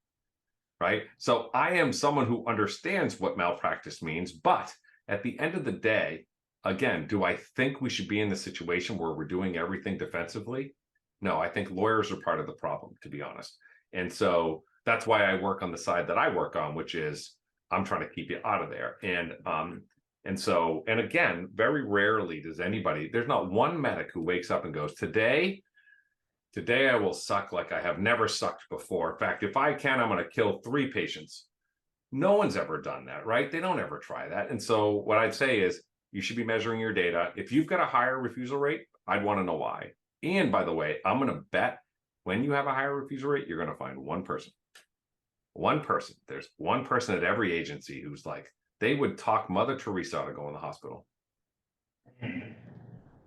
Speaker 1: right? So I am someone who understands what malpractice means, but at the end of the day, again, do I think we should be in the situation where we're doing everything defensively? No, I think lawyers are part of the problem, to be honest. And so that's why I work on the side that I work on, which is I'm trying to keep you out of there. And again, very rarely does there's not one medic who wakes up and goes, today I will suck like I have never sucked before. In fact, if I can, I'm going to kill 3 patients. No one's ever done that, right? They don't ever try that. And so what I'd say is you should be measuring your data. If you've got a higher refusal rate, I'd want to know why. And by the way, I'm going to bet when you have a higher refusal rate, you're going to find one person. There's one person at every agency who's like, they would talk Mother Teresa to go in the hospital.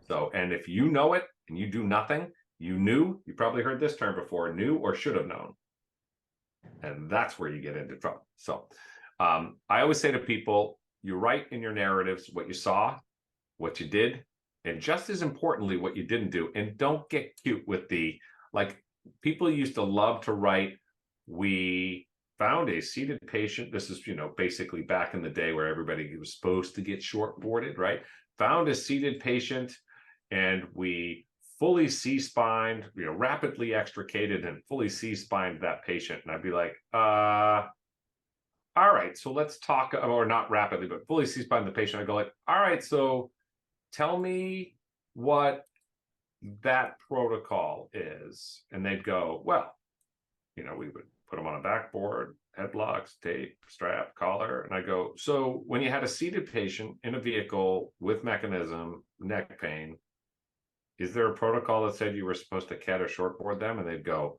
Speaker 1: So, and if you know it and you do nothing, you probably heard this term before, knew or should have known. And that's where you get into trouble. So I always say to people, you write in your narratives what you saw, what you did, and just as importantly, what you didn't do. And don't get cute with people used to love to write, we found a seated patient. This is, basically back in the day where everybody was supposed to get short-boarded, right? Found a seated patient and we fully C-spined, rapidly extricated and fully C-spined that patient. And I'd be like, all right, so let's talk, or not rapidly, but fully C-spined the patient. I go like, all right, so tell me what that protocol is. And they'd go, well, we would put them on a backboard, headlocks, tape, strap, collar. And I go, so when you had a seated patient in a vehicle with mechanism, neck pain, is there a protocol that said you were supposed to cat or shortboard them? And they'd go,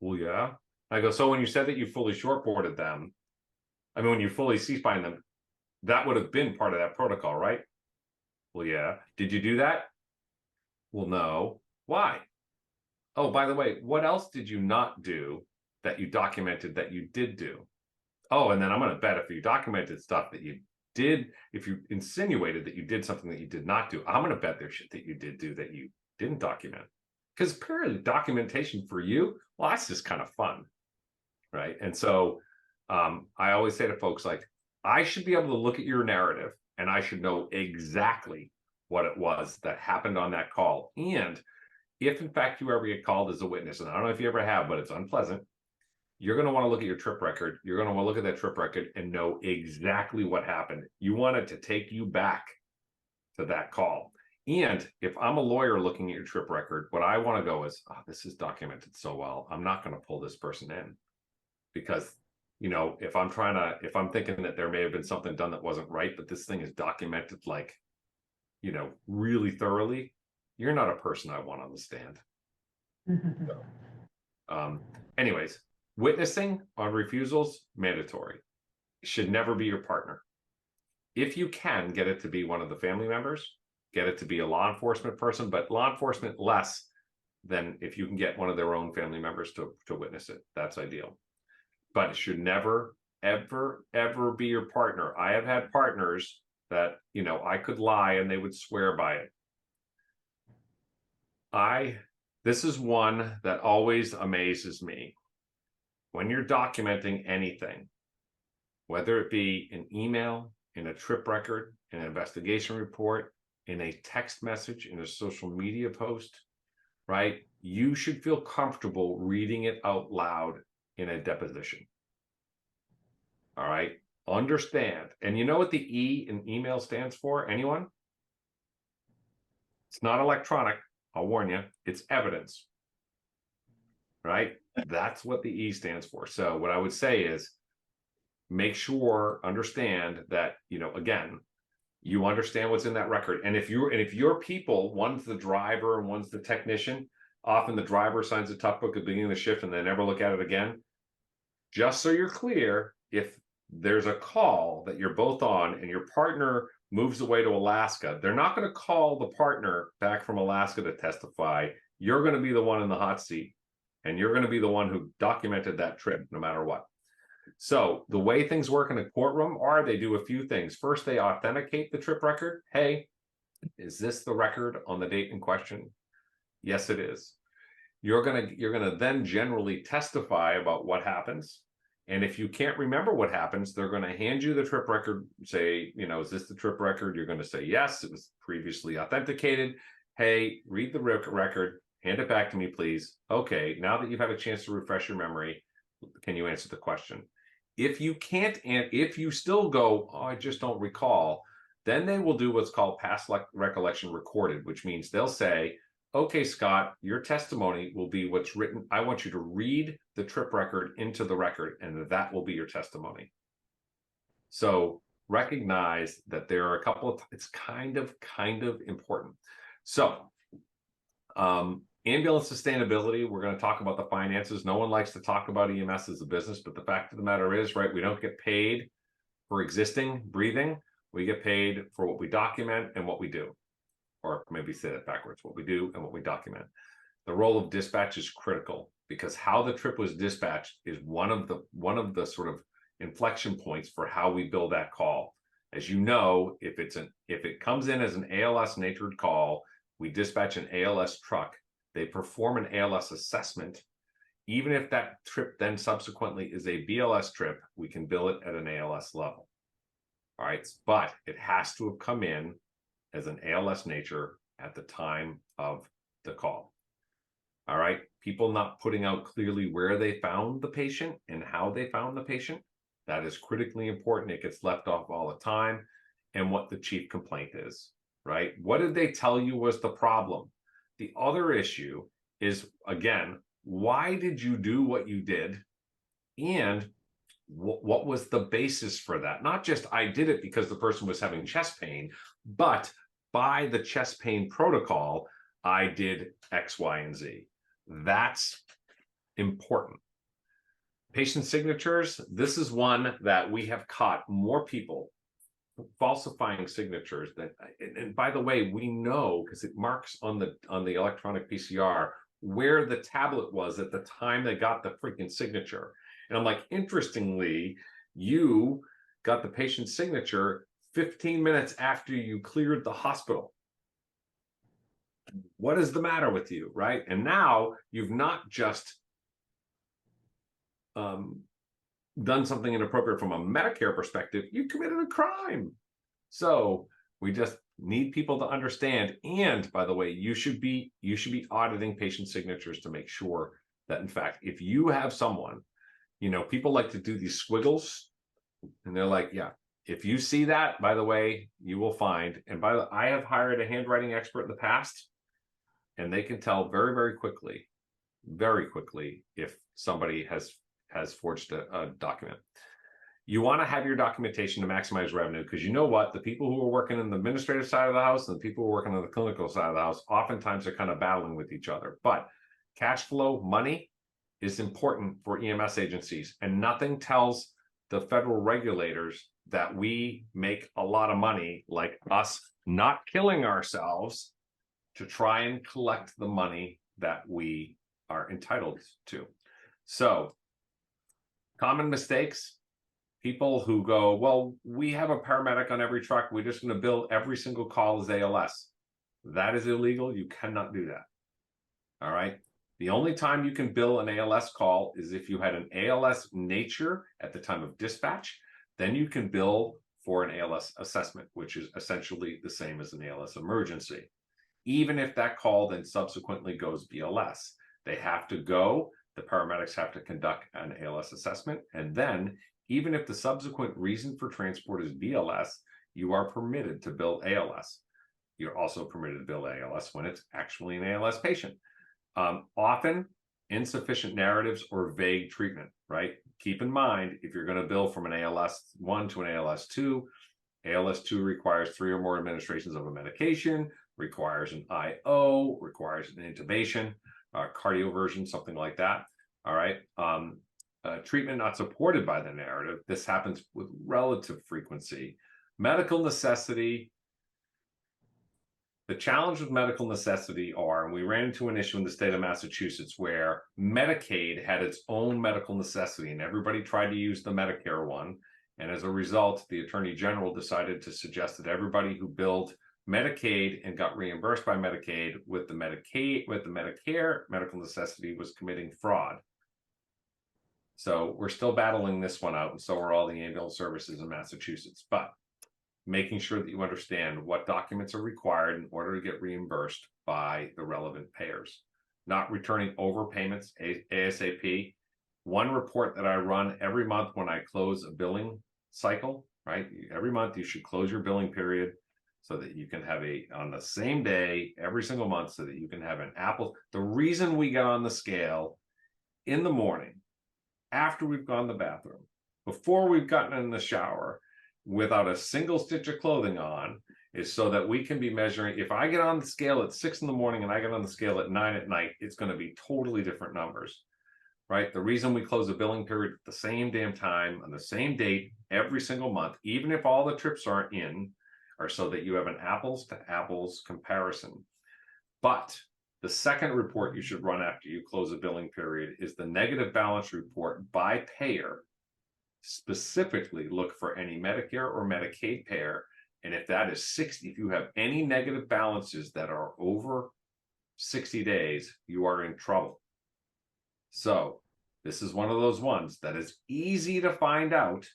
Speaker 1: well, yeah. I go, so when you said that you fully shortboarded them, when you fully C-spined them, that would have been part of that protocol, right? Well, yeah. Did you do that? Well, no. Why? Oh, by the way, what else did you not do that you documented that you did do? Oh, and then I'm going to bet if you documented stuff that you did, if you insinuated that you did something that you did not do, I'm going to bet there's shit that you did do that you didn't document. because apparently documentation for you, well, that's just kind of fun, right? And so I always say to folks, like, I should be able to look at your narrative and I should know exactly what it was that happened on that call. And if in fact you ever get called as a witness, and I don't know if you ever have, but it's unpleasant, you're going to want to look at your trip record. You're going to want to look at that trip record and know exactly what happened. You want it to take you back to that call. And if I'm a lawyer looking at your trip record, what I want to go is, oh, this is documented so well, I'm not going to pull this person in. Because, you know, if I'm thinking that there may have been something done that wasn't right, but this thing is documented, like, you know, really thoroughly, you're not a person I want on the stand. Anyways, witnessing on refusals, mandatory. Should never be your partner. If you can get it to be one of the family members, get it to be a law enforcement person, but law enforcement less than if you can get one of their own family members to witness it. That's ideal. But it should never, ever, ever be your partner. I have had partners that, you know, I could lie and they would swear by it. This is one that always amazes me. When you're documenting anything, whether it be an email, in a trip record, in an investigation report, in a text message, in a social media post, right? You should feel comfortable reading it out loud in a deposition. All right, understand. And you know what the E in email stands for? Anyone? It's not electronic. I'll warn you, it's evidence, right? That's what the E stands for. So what I would say is, make sure, understand that, you know, again, you understand what's in that record. And if your people, one's the driver and one's the technician, often the driver signs a tough book at the beginning of the shift and they never look at it again. Just so you're clear, if there's a call that you're both on and your partner moves away to Alaska, they're not going to call the partner back from Alaska to testify. You're going to be the one in the hot seat, and you're going to be the one who documented that trip no matter what. So the way things work in a courtroom are they do a few things. First, they authenticate the trip record. Hey, is this the record on the date in question? Yes, it is. You're gonna then generally testify about what happens. And if you can't remember what happens, they're going to hand you the trip record, say, you know, is this the trip record? You're going to say, yes, it was previously authenticated. Hey, read the record, hand it back to me, please. Okay, now that you've had a chance to refresh your memory, can you answer the question? If you can't, and if you still go, oh, I just don't recall, then they will do what's called past recollection recorded, which means they'll say, okay, Scott, your testimony will be what's written. I want you to read the trip record into the record, and that will be your testimony. So recognize that there are a couple of, it's kind of important. So ambulance sustainability, we're going to talk about the finances. No one likes to talk about EMS as a business, but the fact of the matter is, right, we don't get paid for existing breathing. We get paid for what we document and what we do. Or maybe say that backwards, what we do and what we document. The role of dispatch is critical because how the trip was dispatched is one of the sort of inflection points for how we build that call. As you know, if it comes in as an ALS natured call, we dispatch an ALS truck. They perform an ALS assessment. Even if that trip then subsequently is a BLS trip, we can bill it at an ALS level. All right, but it has to have come in as an ALS nature at the time of the call. All right, people not putting out clearly where they found the patient and how they found the patient. That is critically important. It gets left off all the time. And what the chief complaint is, right? What did they tell you was the problem? The other issue is, again, why did you do what you did? And what was the basis for that? Not just I did it because the person was having chest pain, but by the chest pain protocol, I did X, Y, and Z. That's important. Patient signatures, this is one that we have caught more people falsifying signatures than, and by the way, we know because it marks on the electronic PCR where the tablet was at the time they got the freaking signature. And I'm like, interestingly, you got the patient's signature 15 minutes after you cleared the hospital. What is the matter with you, right? And now you've not just done something inappropriate from a Medicare perspective, you committed a crime. So we just need people to understand. And by the way, you should be auditing patient signatures to make sure that, in fact, if you have someone, people like to do these squiggles, and they're like, yeah, if you see that, by the way, you will find. And I have hired a handwriting expert in the past, and they can tell very, very quickly, if somebody has forged a document. You want to have your documentation to maximize revenue, because you know what? The people who are working in the administrative side of the house and the people who are working on the clinical side of the house, oftentimes are kind of battling with each other. But cash flow, money, is important for EMS agencies, and nothing tells the federal regulators that we make a lot of money like us not killing ourselves to try and collect the money that we are entitled to. So, common mistakes, people who go, well, we have a paramedic on every truck, we're just going to bill every single call as ALS. That is illegal. You cannot do that. All right. The only time you can bill an ALS call is if you had an ALS nature at the time of dispatch. Then you can bill for an ALS assessment, which is essentially the same as an ALS emergency. Even if that call then subsequently goes BLS, they have to go, the paramedics have to conduct an ALS assessment, and then even if the subsequent reason for transport is BLS, you are permitted to bill ALS. You're also permitted to bill ALS when it's actually an ALS patient. Often insufficient narratives or vague treatment, right? Keep in mind, if you're going to bill from an ALS1 to an ALS2, ALS2 requires 3 or more administrations of a medication, requires an IO, requires an intubation, cardioversion, something like that. All right. Treatment not supported by the narrative. This happens with relative frequency. Medical necessity. The challenge with medical necessity and we ran into an issue in the state of Massachusetts where Medicaid had its own medical necessity and everybody tried to use the Medicare one. And as a result, the Attorney General decided to suggest that everybody who billed Medicaid and got reimbursed by Medicaid with the Medicare medical necessity was committing fraud. So we're still battling this one out, and so are all the ambulance services in Massachusetts. But making sure that you understand what documents are required in order to get reimbursed by the relevant payers. Not returning overpayments ASAP. One report that I run every month when I close a billing cycle, right? Every month you should close your billing period so that you can have on the same day every single month, so that you can have an apple. The reason we get on the scale in the morning, after we've gone to the bathroom, before we've gotten in the shower, without a single stitch of clothing on, is so that we can be measuring. If I get on the scale at 6 in the morning and I get on the scale at 9 at night, it's going to be totally different numbers, right? The reason we close a billing period at the same damn time on the same date every single month, even if all the trips aren't in, are so that you have an apples to apples comparison. But the second report you should run after you close a billing period is the negative balance report by payer. Specifically look for any Medicare or Medicaid payer. And if that is 60, if you have any negative balances that are over 60 days, you are in trouble. So this is one of those ones that is easy to find out.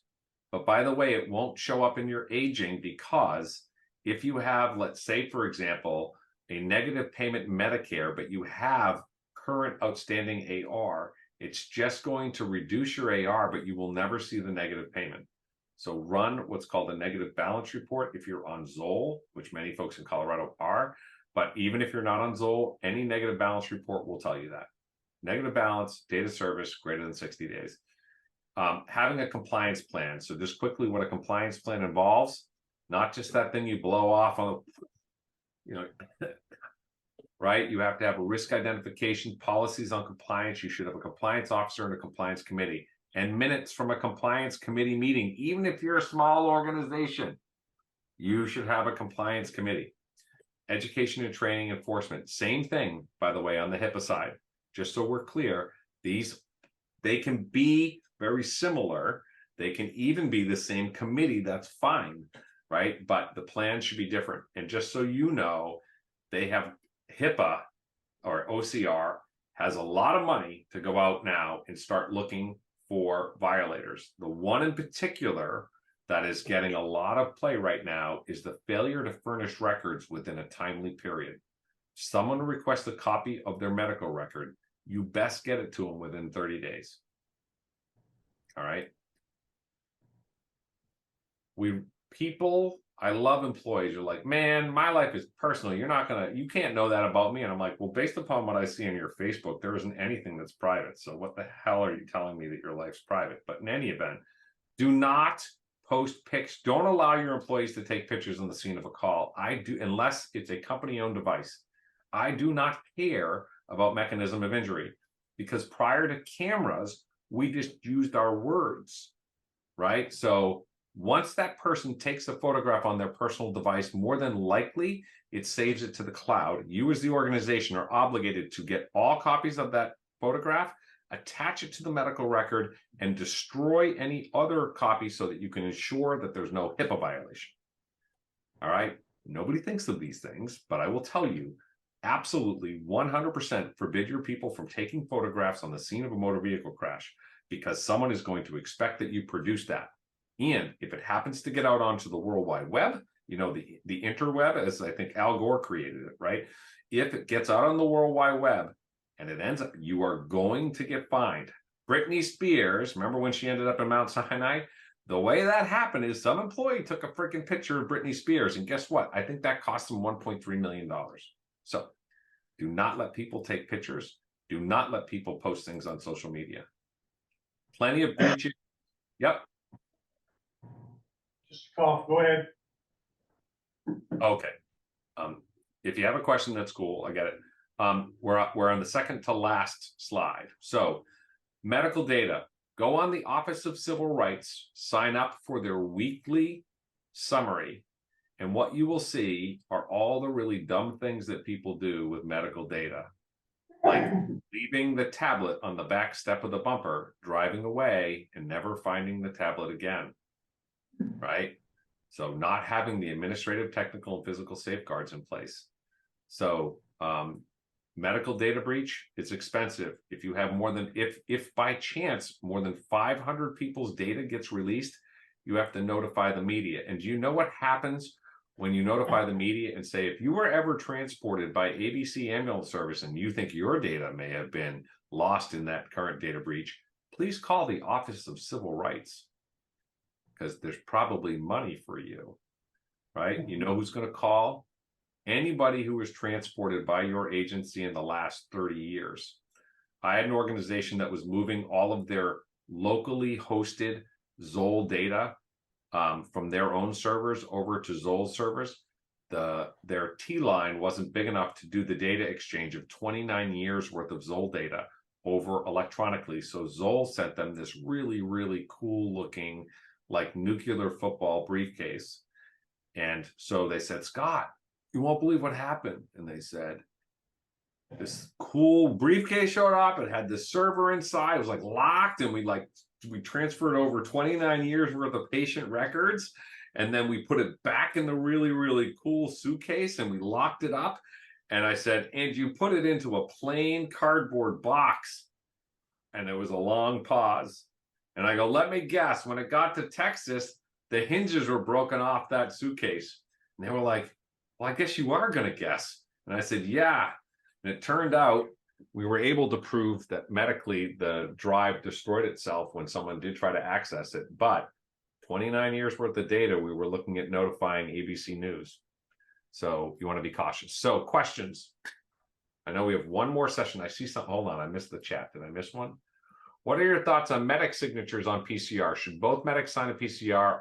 Speaker 1: But by the way, it won't show up in your aging, because if you have, let's say, for example, a negative payment Medicare, but you have current outstanding AR, it's just going to reduce your AR, but you will never see the negative payment. So run what's called a negative balance report if you're on Zoll, which many folks in Colorado are. But even if you're not on Zoll, any negative balance report will tell you that. Negative balance, date of service, greater than 60 days. Having a compliance plan. So just quickly, what a compliance plan involves, not just that thing you blow off on, right? You have to have a risk identification, policies on compliance. You should have a compliance officer and a compliance committee, and minutes from a compliance committee meeting. Even if you're a small organization, you should have a compliance committee. Education and training enforcement. Same thing, by the way, on the HIPAA side. Just so we're clear, they can be very similar. They can even be the same committee. That's fine, right? But the plan should be different. And just so you know, they have HIPAA or OCR has a lot of money to go out now and start looking for violators. The one in particular that is getting a lot of play right now is the failure to furnish records within a timely period. Someone requests a copy of their medical record, you best get it to them within 30 days. All right. I love employees. You're like, man, my life is personal. You can't know that about me. And I'm like, well, based upon what I see on your Facebook, there isn't anything that's private. So what the hell are you telling me that your life's private? But in any event, do not post pics. Don't allow your employees to take pictures on the scene of a call. I do, unless it's a company-owned device. I do not care about mechanism of injury, because prior to cameras, we just used our words, right? So once that person takes a photograph on their personal device, more than likely it saves it to the cloud. You as the organization are obligated to get all copies of that photograph, attach it to the medical record, and destroy any other copy so that you can ensure that there's no HIPAA violation. All right. Nobody thinks of these things, but I will tell you, absolutely 100% forbid your people from taking photographs on the scene of a motor vehicle crash, because someone is going to expect that you produce that. And if it happens to get out onto the World Wide Web, you know, the interweb, as I think Al Gore created it, right? If it gets out on the World Wide Web and it ends up, you are going to get fined. Britney Spears, remember when she ended up in Mount Sinai? The way that happened is some employee took a freaking picture of Britney Spears, and guess what? I think that cost them $1.3 million. So do not let people take pictures. Do not let people post things on social media. Plenty of breaches. Yep.
Speaker 5: Just cough, go ahead.
Speaker 1: Okay. If you have a question, that's cool. I get it. We're on the second to last slide. So medical data, go on the Office of Civil Rights, sign up for their weekly summary. And what you will see are all the really dumb things that people do with medical data, like leaving the tablet on the back step of the bumper, driving away and never finding the tablet again, right? So not having the administrative, technical, and physical safeguards in place. So medical data breach, it's expensive. If you have more than, if by chance more than 500 people's data gets released, you have to notify the media. And do you know what happens when you notify the media and say, if you were ever transported by ABC ambulance service and you think your data may have been lost in that current data breach, please call the Office of Civil Rights, because there's probably money for you, right? You know who's going to call? Anybody who was transported by your agency in the last 30 years. I had an organization that was moving all of their locally hosted Zoll data from their own servers over to Zoll servers. Their T line wasn't big enough to do the data exchange of 29 years worth of Zoll data over electronically. So Zoll sent them this really, really cool looking, like nuclear football briefcase. And so they said, Scott, you won't believe what happened. And they said, this cool briefcase showed up. It had this server inside. It was like locked, and we transferred over 29 years worth of patient records, and then we put it back in the really, really cool suitcase, and we locked it up. And I said, and you put it into a plain cardboard box. And there was a long pause. And I go, let me guess, when it got to Texas, the hinges were broken off that suitcase. And they were like, well, I guess you are going to guess. And I said, yeah. And it turned out we were able to prove that medically the drive destroyed itself when someone did try to access it. But 29 years worth of data, we were looking at notifying ABC News. So you want to be cautious. So questions. I know we have one more session. I see something. Hold on. I missed the chat. Did I miss one? What are your thoughts on medic signatures on PCR? Should both medics sign a PCR,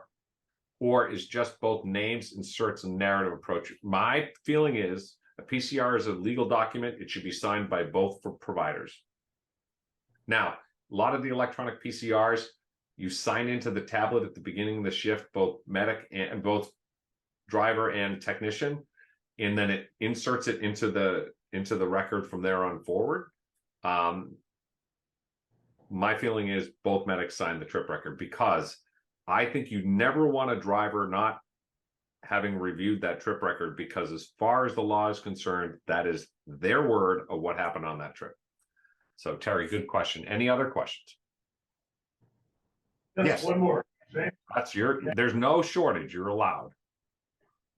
Speaker 1: or is just both names, inserts, and narrative approach? My feeling is a PCR is a legal document. It should be signed by both providers. Now, a lot of the electronic PCRs, you sign into the tablet at the beginning of the shift, both medic and both driver and technician, and then it inserts it into the record from there on forward. My feeling is both medics sign the trip record, because I think you never want a driver not having reviewed that trip record, because as far as the law is concerned, that is their word of what happened on that trip. So Terry, good question. Any other questions?
Speaker 5: Just
Speaker 1: Yes.
Speaker 5: one more.
Speaker 1: There's no shortage. You're allowed.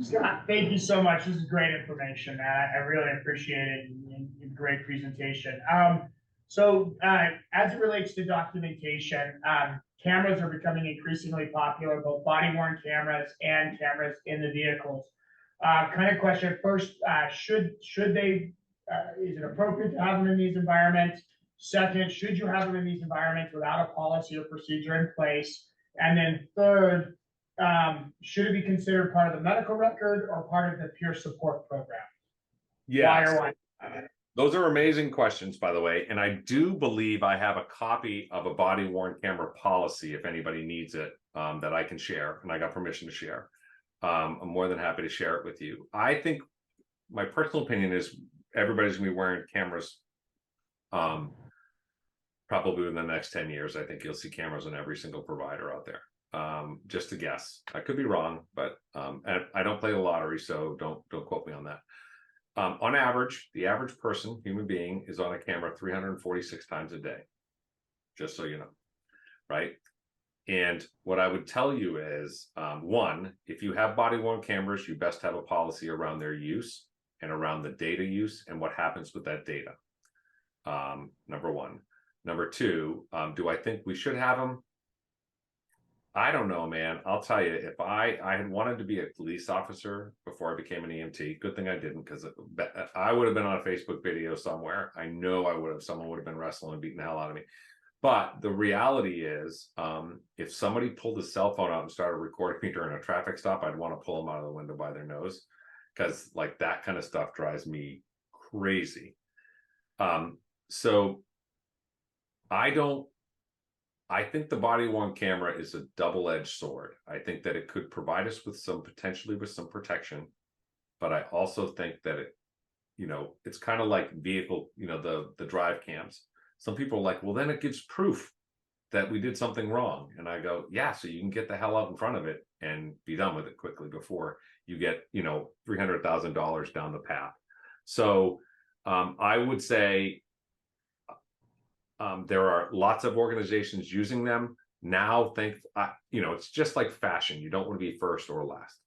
Speaker 4: Scott, thank you so much. This is great information. I really appreciate it and great presentation. As it relates to documentation, cameras are becoming increasingly popular, both body worn cameras and cameras in the vehicles. Kind of question first, should they, is it appropriate to have them in these environments? Second, should you have them in these environments without a policy or procedure in place? And then third, should it be considered part of the medical record or part of the peer support program? Why or why?
Speaker 1: Those are amazing questions, by the way. And I do believe I have a copy of a body worn camera policy, if anybody needs it, that I can share, and I got permission to share. I'm more than happy to share it with you. I think my personal opinion is everybody's gonna be wearing cameras probably within the next 10 years. I think you'll see cameras on every single provider out there. Just a guess. I could be wrong, but and I don't play the lottery, so don't quote me on that. On average, the average person, human being, is on a camera 346 times a day, just so you know, right? And what I would tell you is, one, if you have body worn cameras, you best have a policy around their use and around the data use and what happens with that data. Number one. Number two, do I think we should have them? I don't know, man. I'll tell you, if I had wanted to be a police officer before I became an EMT, good thing I didn't, because I would have been on a Facebook video somewhere. I know I would have. Someone would have been wrestling and beating the hell out of me. But the reality is, if somebody pulled a cell phone out and started recording me during a traffic stop, I'd want to pull them out of the window by their nose, because like that kind of stuff drives me crazy. So I think the body worn camera is a double-edged sword. I think that it could provide us with potentially with some protection, but I also think that it, it's kind of like vehicle, the drive cams. Some people are like, well, then it gives proof that we did something wrong. And I go, yeah, so you can get the hell out in front of it and be done with it quickly before you get, $300,000 down the path. So I would say, there are lots of organizations using them now. It's just like fashion. You don't want to be first or last,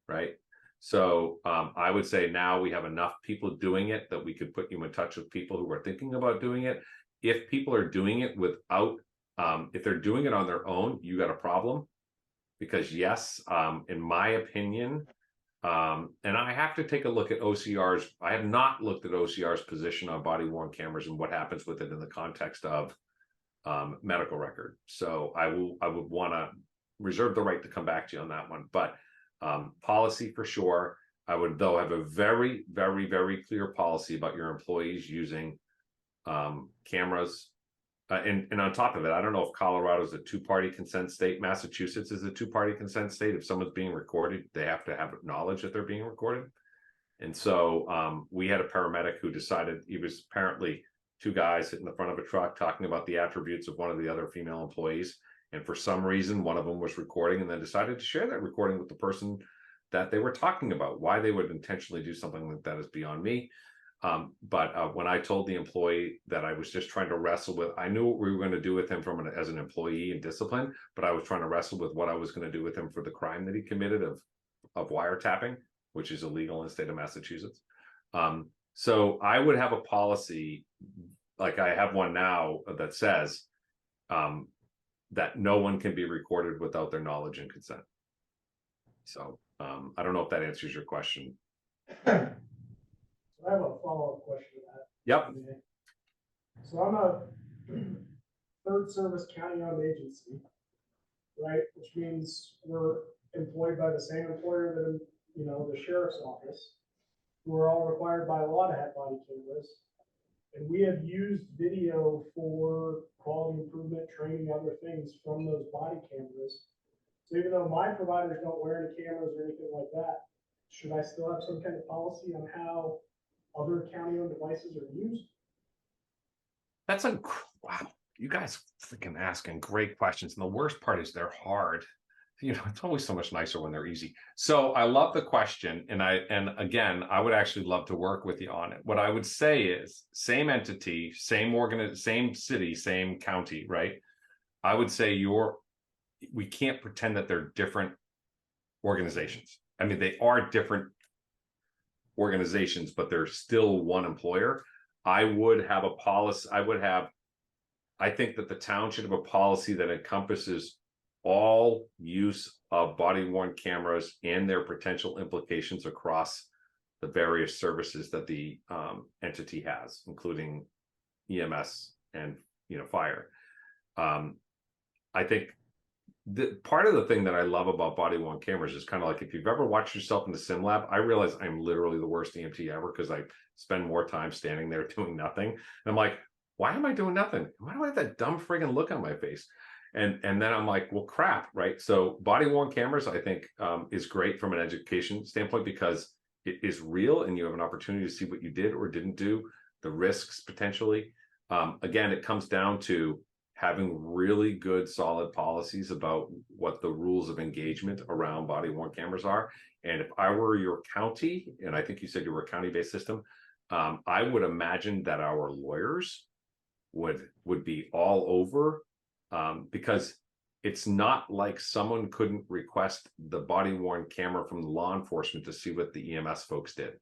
Speaker 1: right? So I would say now we have enough people doing it that we could put you in touch with people who are thinking about doing it. If people are doing it without, if they're doing it on their own, you got a problem. Because yes, in my opinion, and I have to take a look at OCR's. I have not looked at OCR's position on body worn cameras and what happens with it in the context of medical record. So I would want to reserve the right to come back to you on that one. But policy for sure. I would, though, have a very, very, very clear policy about your employees using cameras. And on top of it, I don't know if Colorado is a two-party consent state. Massachusetts is a two-party consent state. If someone's being recorded, they have to have knowledge that they're being recorded. And so we had a paramedic who decided, he was apparently two guys sitting in the front of a truck talking about the attributes of one of the other female employees. And for some reason, one of them was recording and then decided to share that recording with the person that they were talking about. Why they would intentionally do something like that is beyond me. But when I told the employee that I was just trying to wrestle with, I knew what we were going to do with him as an employee and discipline, but I was trying to wrestle with what I was going to do with him for the crime that he committed of wiretapping, which is illegal in the state of Massachusetts. So I would have a policy, like I have one now, that says that no one can be recorded without their knowledge and consent. So I don't know if that answers your question.
Speaker 6: I have a follow-up question to that.
Speaker 1: Yep.
Speaker 6: So I'm a third service county-owned agency, right? Which means we're employed by the same employer that, the sheriff's office, who are all required by law to have body cameras. And we have used video for quality improvement, training, other things from those body cameras. So even though my providers don't wear any cameras or anything like that, should I still have some kind of policy on how other county-owned devices are used?
Speaker 1: That's wow. You guys freaking asking great questions. And the worst part is they're hard. you know, it's always so much nicer when they're easy. So I love the question. And again, I would actually love to work with you on it. What I would say is same entity, same city, same county, right? I would say we can't pretend that they're different organizations. I mean, they are different organizations, but they're still one employer. I would have a policy. I think that the town should have a policy that encompasses all use of body-worn cameras and their potential implications across the various services that the entity has, including EMS and, you know, fire. I think the part of the thing that I love about body-worn cameras is kind of like if you've ever watched yourself in the sim lab, I realize I'm literally the worst EMT ever because I spend more time standing there doing nothing. And I'm like, why am I doing nothing? Why do I have that dumb friggin' look on my face? And then I'm like, well, crap, right? So body-worn cameras, I think, is great from an education standpoint because it is real and you have an opportunity to see what you did or didn't do, the risks potentially. Again, it comes down to having really good, solid policies about what the rules of engagement around body-worn cameras are. And if I were your county, and I think you said you were a county-based system, I would imagine that our lawyers would be all over, because it's not like someone couldn't request the body-worn camera from law enforcement to see what the EMS folks did.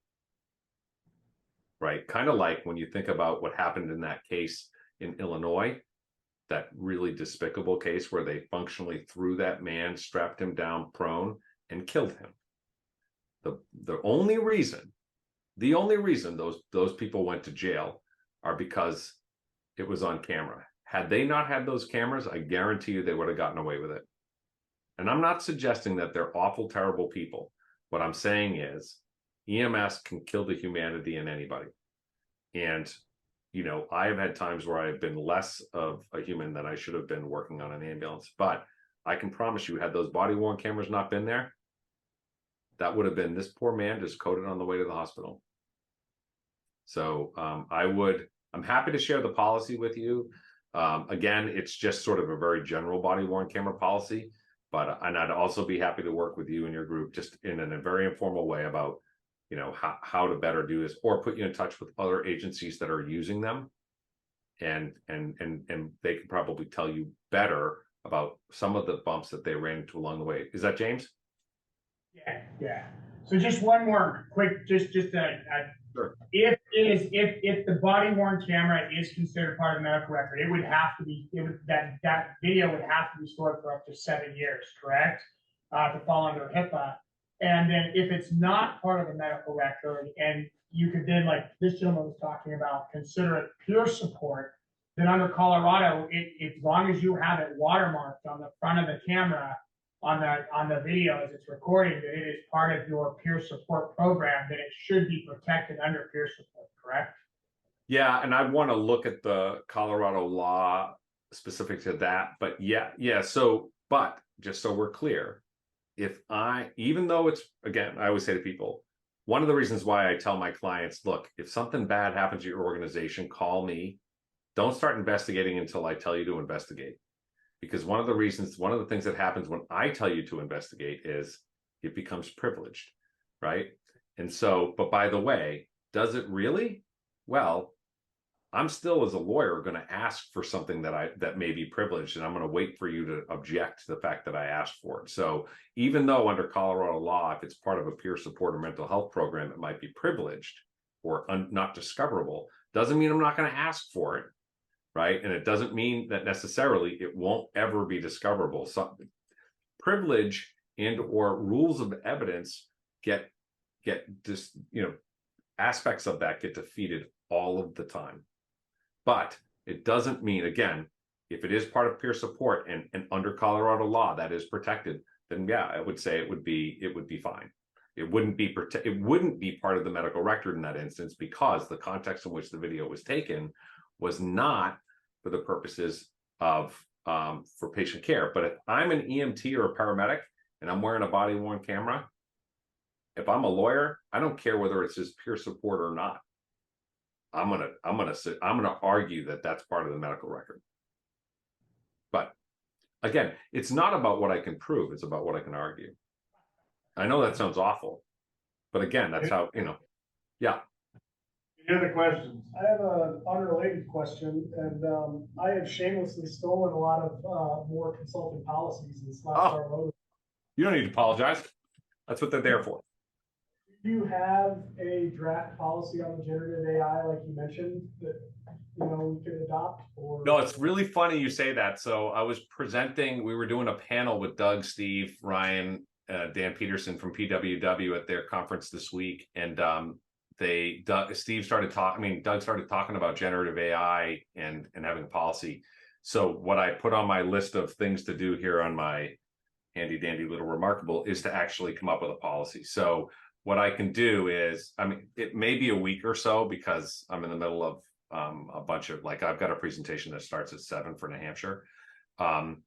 Speaker 1: Right? Kind of like when you think about what happened in that case in Illinois, that really despicable case where they functionally threw that man, strapped him down prone, and killed him. The only reason those people went to jail are because it was on camera. Had they not had those cameras, I guarantee you they would have gotten away with it. And I'm not suggesting that they're awful, terrible people. What I'm saying is EMS can kill the humanity in anybody. And, you know, I have had times where I've been less of a human than I should have been working on an ambulance. But I can promise you, had those body-worn cameras not been there, that would have been this poor man just coded on the way to the hospital. So I'm happy to share the policy with you. Again, it's just sort of a very general body-worn camera policy, and I'd also be happy to work with you and your group just in a very informal way about, you know, how to better do this, or put you in touch with other agencies that are using them, and they can probably tell you better about some of the bumps that they ran into along the way. Is that James?
Speaker 4: Yeah. So just one more quick,
Speaker 1: Sure.
Speaker 4: If the body worn camera is considered part of the medical record, it would have to be, that video would have to be stored for up to 7 years, correct? To fall under HIPAA. And then if it's not part of the medical record, and you could then, like this gentleman was talking about, consider it peer support, then under Colorado, as long as you have it watermarked on the front of the camera, on the video as it's recording, that it is part of your peer support program, that it should be protected under peer support, correct?
Speaker 1: Yeah, and I'd want to look at the Colorado law specific to that. But yeah. So, but just so we're clear, even though it's, again, I always say to people, one of the reasons why I tell my clients, look, if something bad happens to your organization, call me. Don't start investigating until I tell you to investigate. Because one of the things that happens when I tell you to investigate is it becomes privileged, right? And so, but by the way, does it really? Well, I'm still, as a lawyer, going to ask for something that may be privileged, and I'm going to wait for you to object to the fact that I asked for it. So even though under Colorado law, if it's part of a peer support or mental health program, it might be privileged or not discoverable, doesn't mean I'm not going to ask for it. Right. And it doesn't mean that necessarily it won't ever be discoverable. So privilege and or rules of evidence get just, you know, aspects of that get defeated all of the time. But it doesn't mean, again, if it is part of peer support and under Colorado law that is protected, then yeah, I would say it would be fine. It wouldn't be part of the medical record in that instance, because the context in which the video was taken was not for the purposes of for patient care. But if I'm an EMT or a paramedic and I'm wearing a body-worn camera, if I'm a lawyer, I don't care whether it's just peer support or not. I'm gonna argue that that's part of the medical record. But again, it's not about what I can prove, it's about what I can argue. I know that sounds awful, but again, that's how, yeah.
Speaker 5: Any other questions?
Speaker 6: I have an unrelated question, and I have shamelessly stolen a lot of more consulting policies and slapped our logo.
Speaker 1: You don't need to apologize. That's what they're there for.
Speaker 6: Do you have a draft policy on the generative AI, like you mentioned, that we could adopt? Or
Speaker 1: No, it's really funny you say that. So I was presenting, we were doing a panel with Doug, Steve, Ryan, Dan Peterson from PWW at their conference this week. And Doug started talking about generative AI and having a policy. So what I put on my list of things to do here on my handy dandy little remarkable is to actually come up with a policy. So what I can do is, it may be a week or so because I'm in the middle of a bunch of, like, I've got a presentation that starts at 7 for New Hampshire. What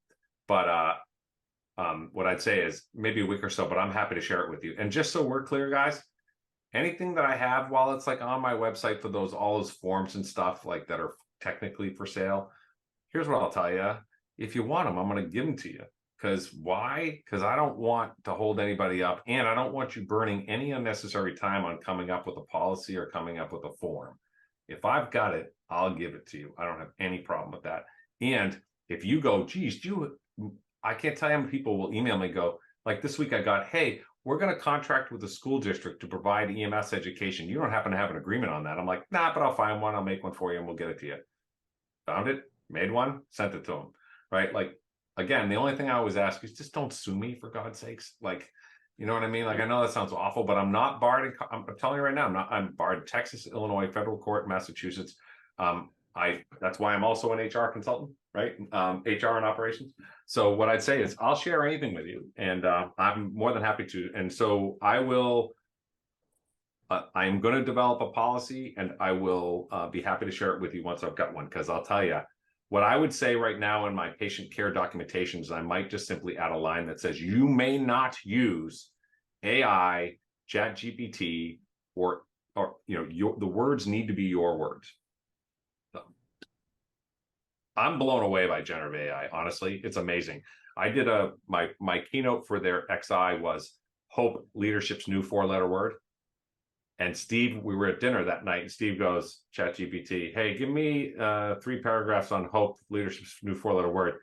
Speaker 1: I'd say is maybe a week or so, but I'm happy to share it with you. And just so we're clear, guys, anything that I have, while it's like on my website for all those forms and stuff like that are technically for sale, here's what I'll tell you. If you want them, I'm going to give them to you. Because why? Because I don't want to hold anybody up, and I don't want you burning any unnecessary time on coming up with a policy or coming up with a form. If I've got it, I'll give it to you. I don't have any problem with that. And if you go, geez, I can't tell you how many people will email me, go, like this week I got, hey, we're going to contract with the school district to provide EMS education. You don't happen to have an agreement on that. I'm like, nah, but I'll find one. I'll make one for you and we'll get it to you. Found it, made one, sent it to them, right? Like, again, the only thing I always ask is just don't sue me, for God's sakes. Like, you know what I mean? Like, I know that sounds awful, but I'm not barred. I'm telling you right now, I'm barred in Texas, Illinois, federal court, Massachusetts. That's why I'm also an HR consultant, right? HR and operations. So what I'd say is I'll share anything with you, and I'm more than happy to. And so I will, I'm going to develop a policy, and I will be happy to share it with you once I've got one, because I'll tell you, what I would say right now in my patient care documentations, I might just simply add a line that says, you may not use AI, ChatGPT, or the words need to be your words. So, I'm blown away by generative AI. Honestly, it's amazing. I did my keynote for their XI was Hope, leadership's new 4-letter word. And Steve, we were at dinner that night, and Steve goes, ChatGPT, hey, give me 3 paragraphs on Hope, leadership's new 4-letter word.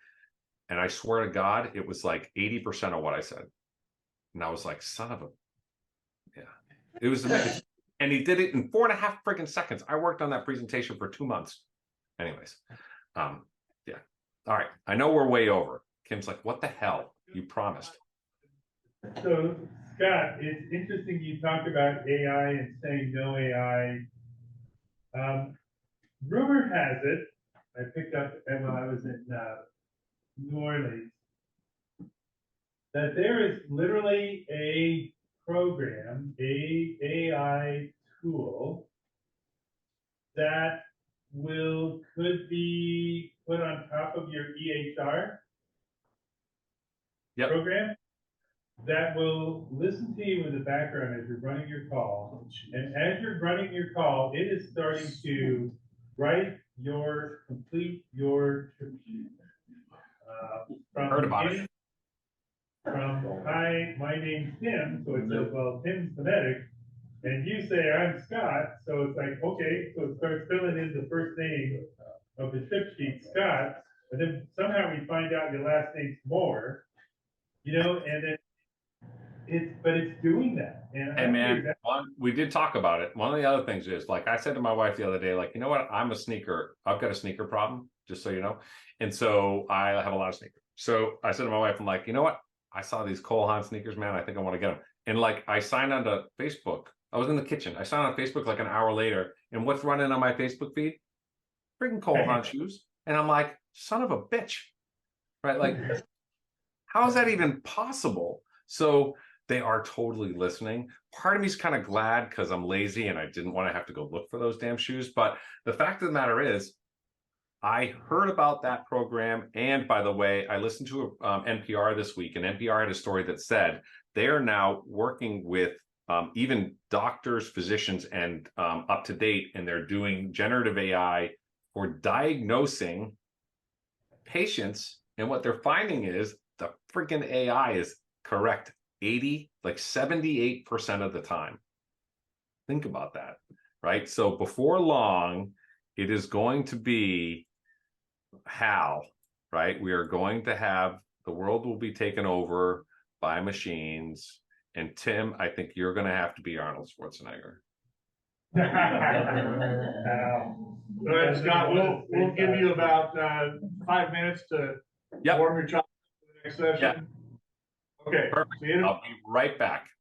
Speaker 1: And I swear to God, it was like 80% of what I said. And I was like, son of a, yeah. It was amazing. And he did it in 4.5 freaking seconds. I worked on that presentation for 2 months. Anyways, yeah. All right. I know we're way over. Kim's like, what the hell? You promised.
Speaker 5: So, Scott, it's interesting you talked about AI and saying no AI. Rumor has it, I picked up when I was in New Orleans, that there is literally a program, a AI tool that could be put on top of your EHR program, that will listen to you in the background as you're running your call. And as you're running your call, it is starting to complete your
Speaker 1: Heard about it.
Speaker 5: From, hi, my name's Tim, so it says, well, Tim's phonetic, and you say, I'm Scott, so it's like, okay, so it starts filling in the first name of the tip sheet, Scott, and then somehow we find out your last name's Moore, and then it's doing that. And
Speaker 1: hey man, we did talk about it. One of the other things is, like I said to my wife the other day, like, you know what? I've got a sneaker problem, just so you know. And so I have a lot of sneakers. So I said to my wife, I'm like, you know what? I saw these Cole Haan sneakers, man. I think I want to get them. And like, I signed on to Facebook. I was in the kitchen. I signed on Facebook like an hour later. And what's running on my Facebook feed? Freaking Cole Haan shoes. And I'm like, son of a bitch. Right? Like, how is that even possible? So they are totally listening. Part of me is kind of glad because I'm lazy and I didn't want to have to go look for those damn shoes. But the fact of the matter is, I heard about that program. And by the way, I listened to NPR this week, and NPR had a story that said they are now working with even doctors, physicians, and up to date, and they're doing generative AI for diagnosing patients And what they're finding is the freaking AI is correct 78% of the time. Think about that, right? So before long, it is going to be Hal, right? We are going to have, the world will be taken over by machines. And Tim, I think you're going to have to be Arnold Schwarzenegger.
Speaker 7: All right, Scott, we'll give you about 5 minutes to
Speaker 1: Yep.
Speaker 7: warm your chocolate for the next session. Okay.
Speaker 1: Perfect.
Speaker 7: See you in a
Speaker 1: I'll be right back.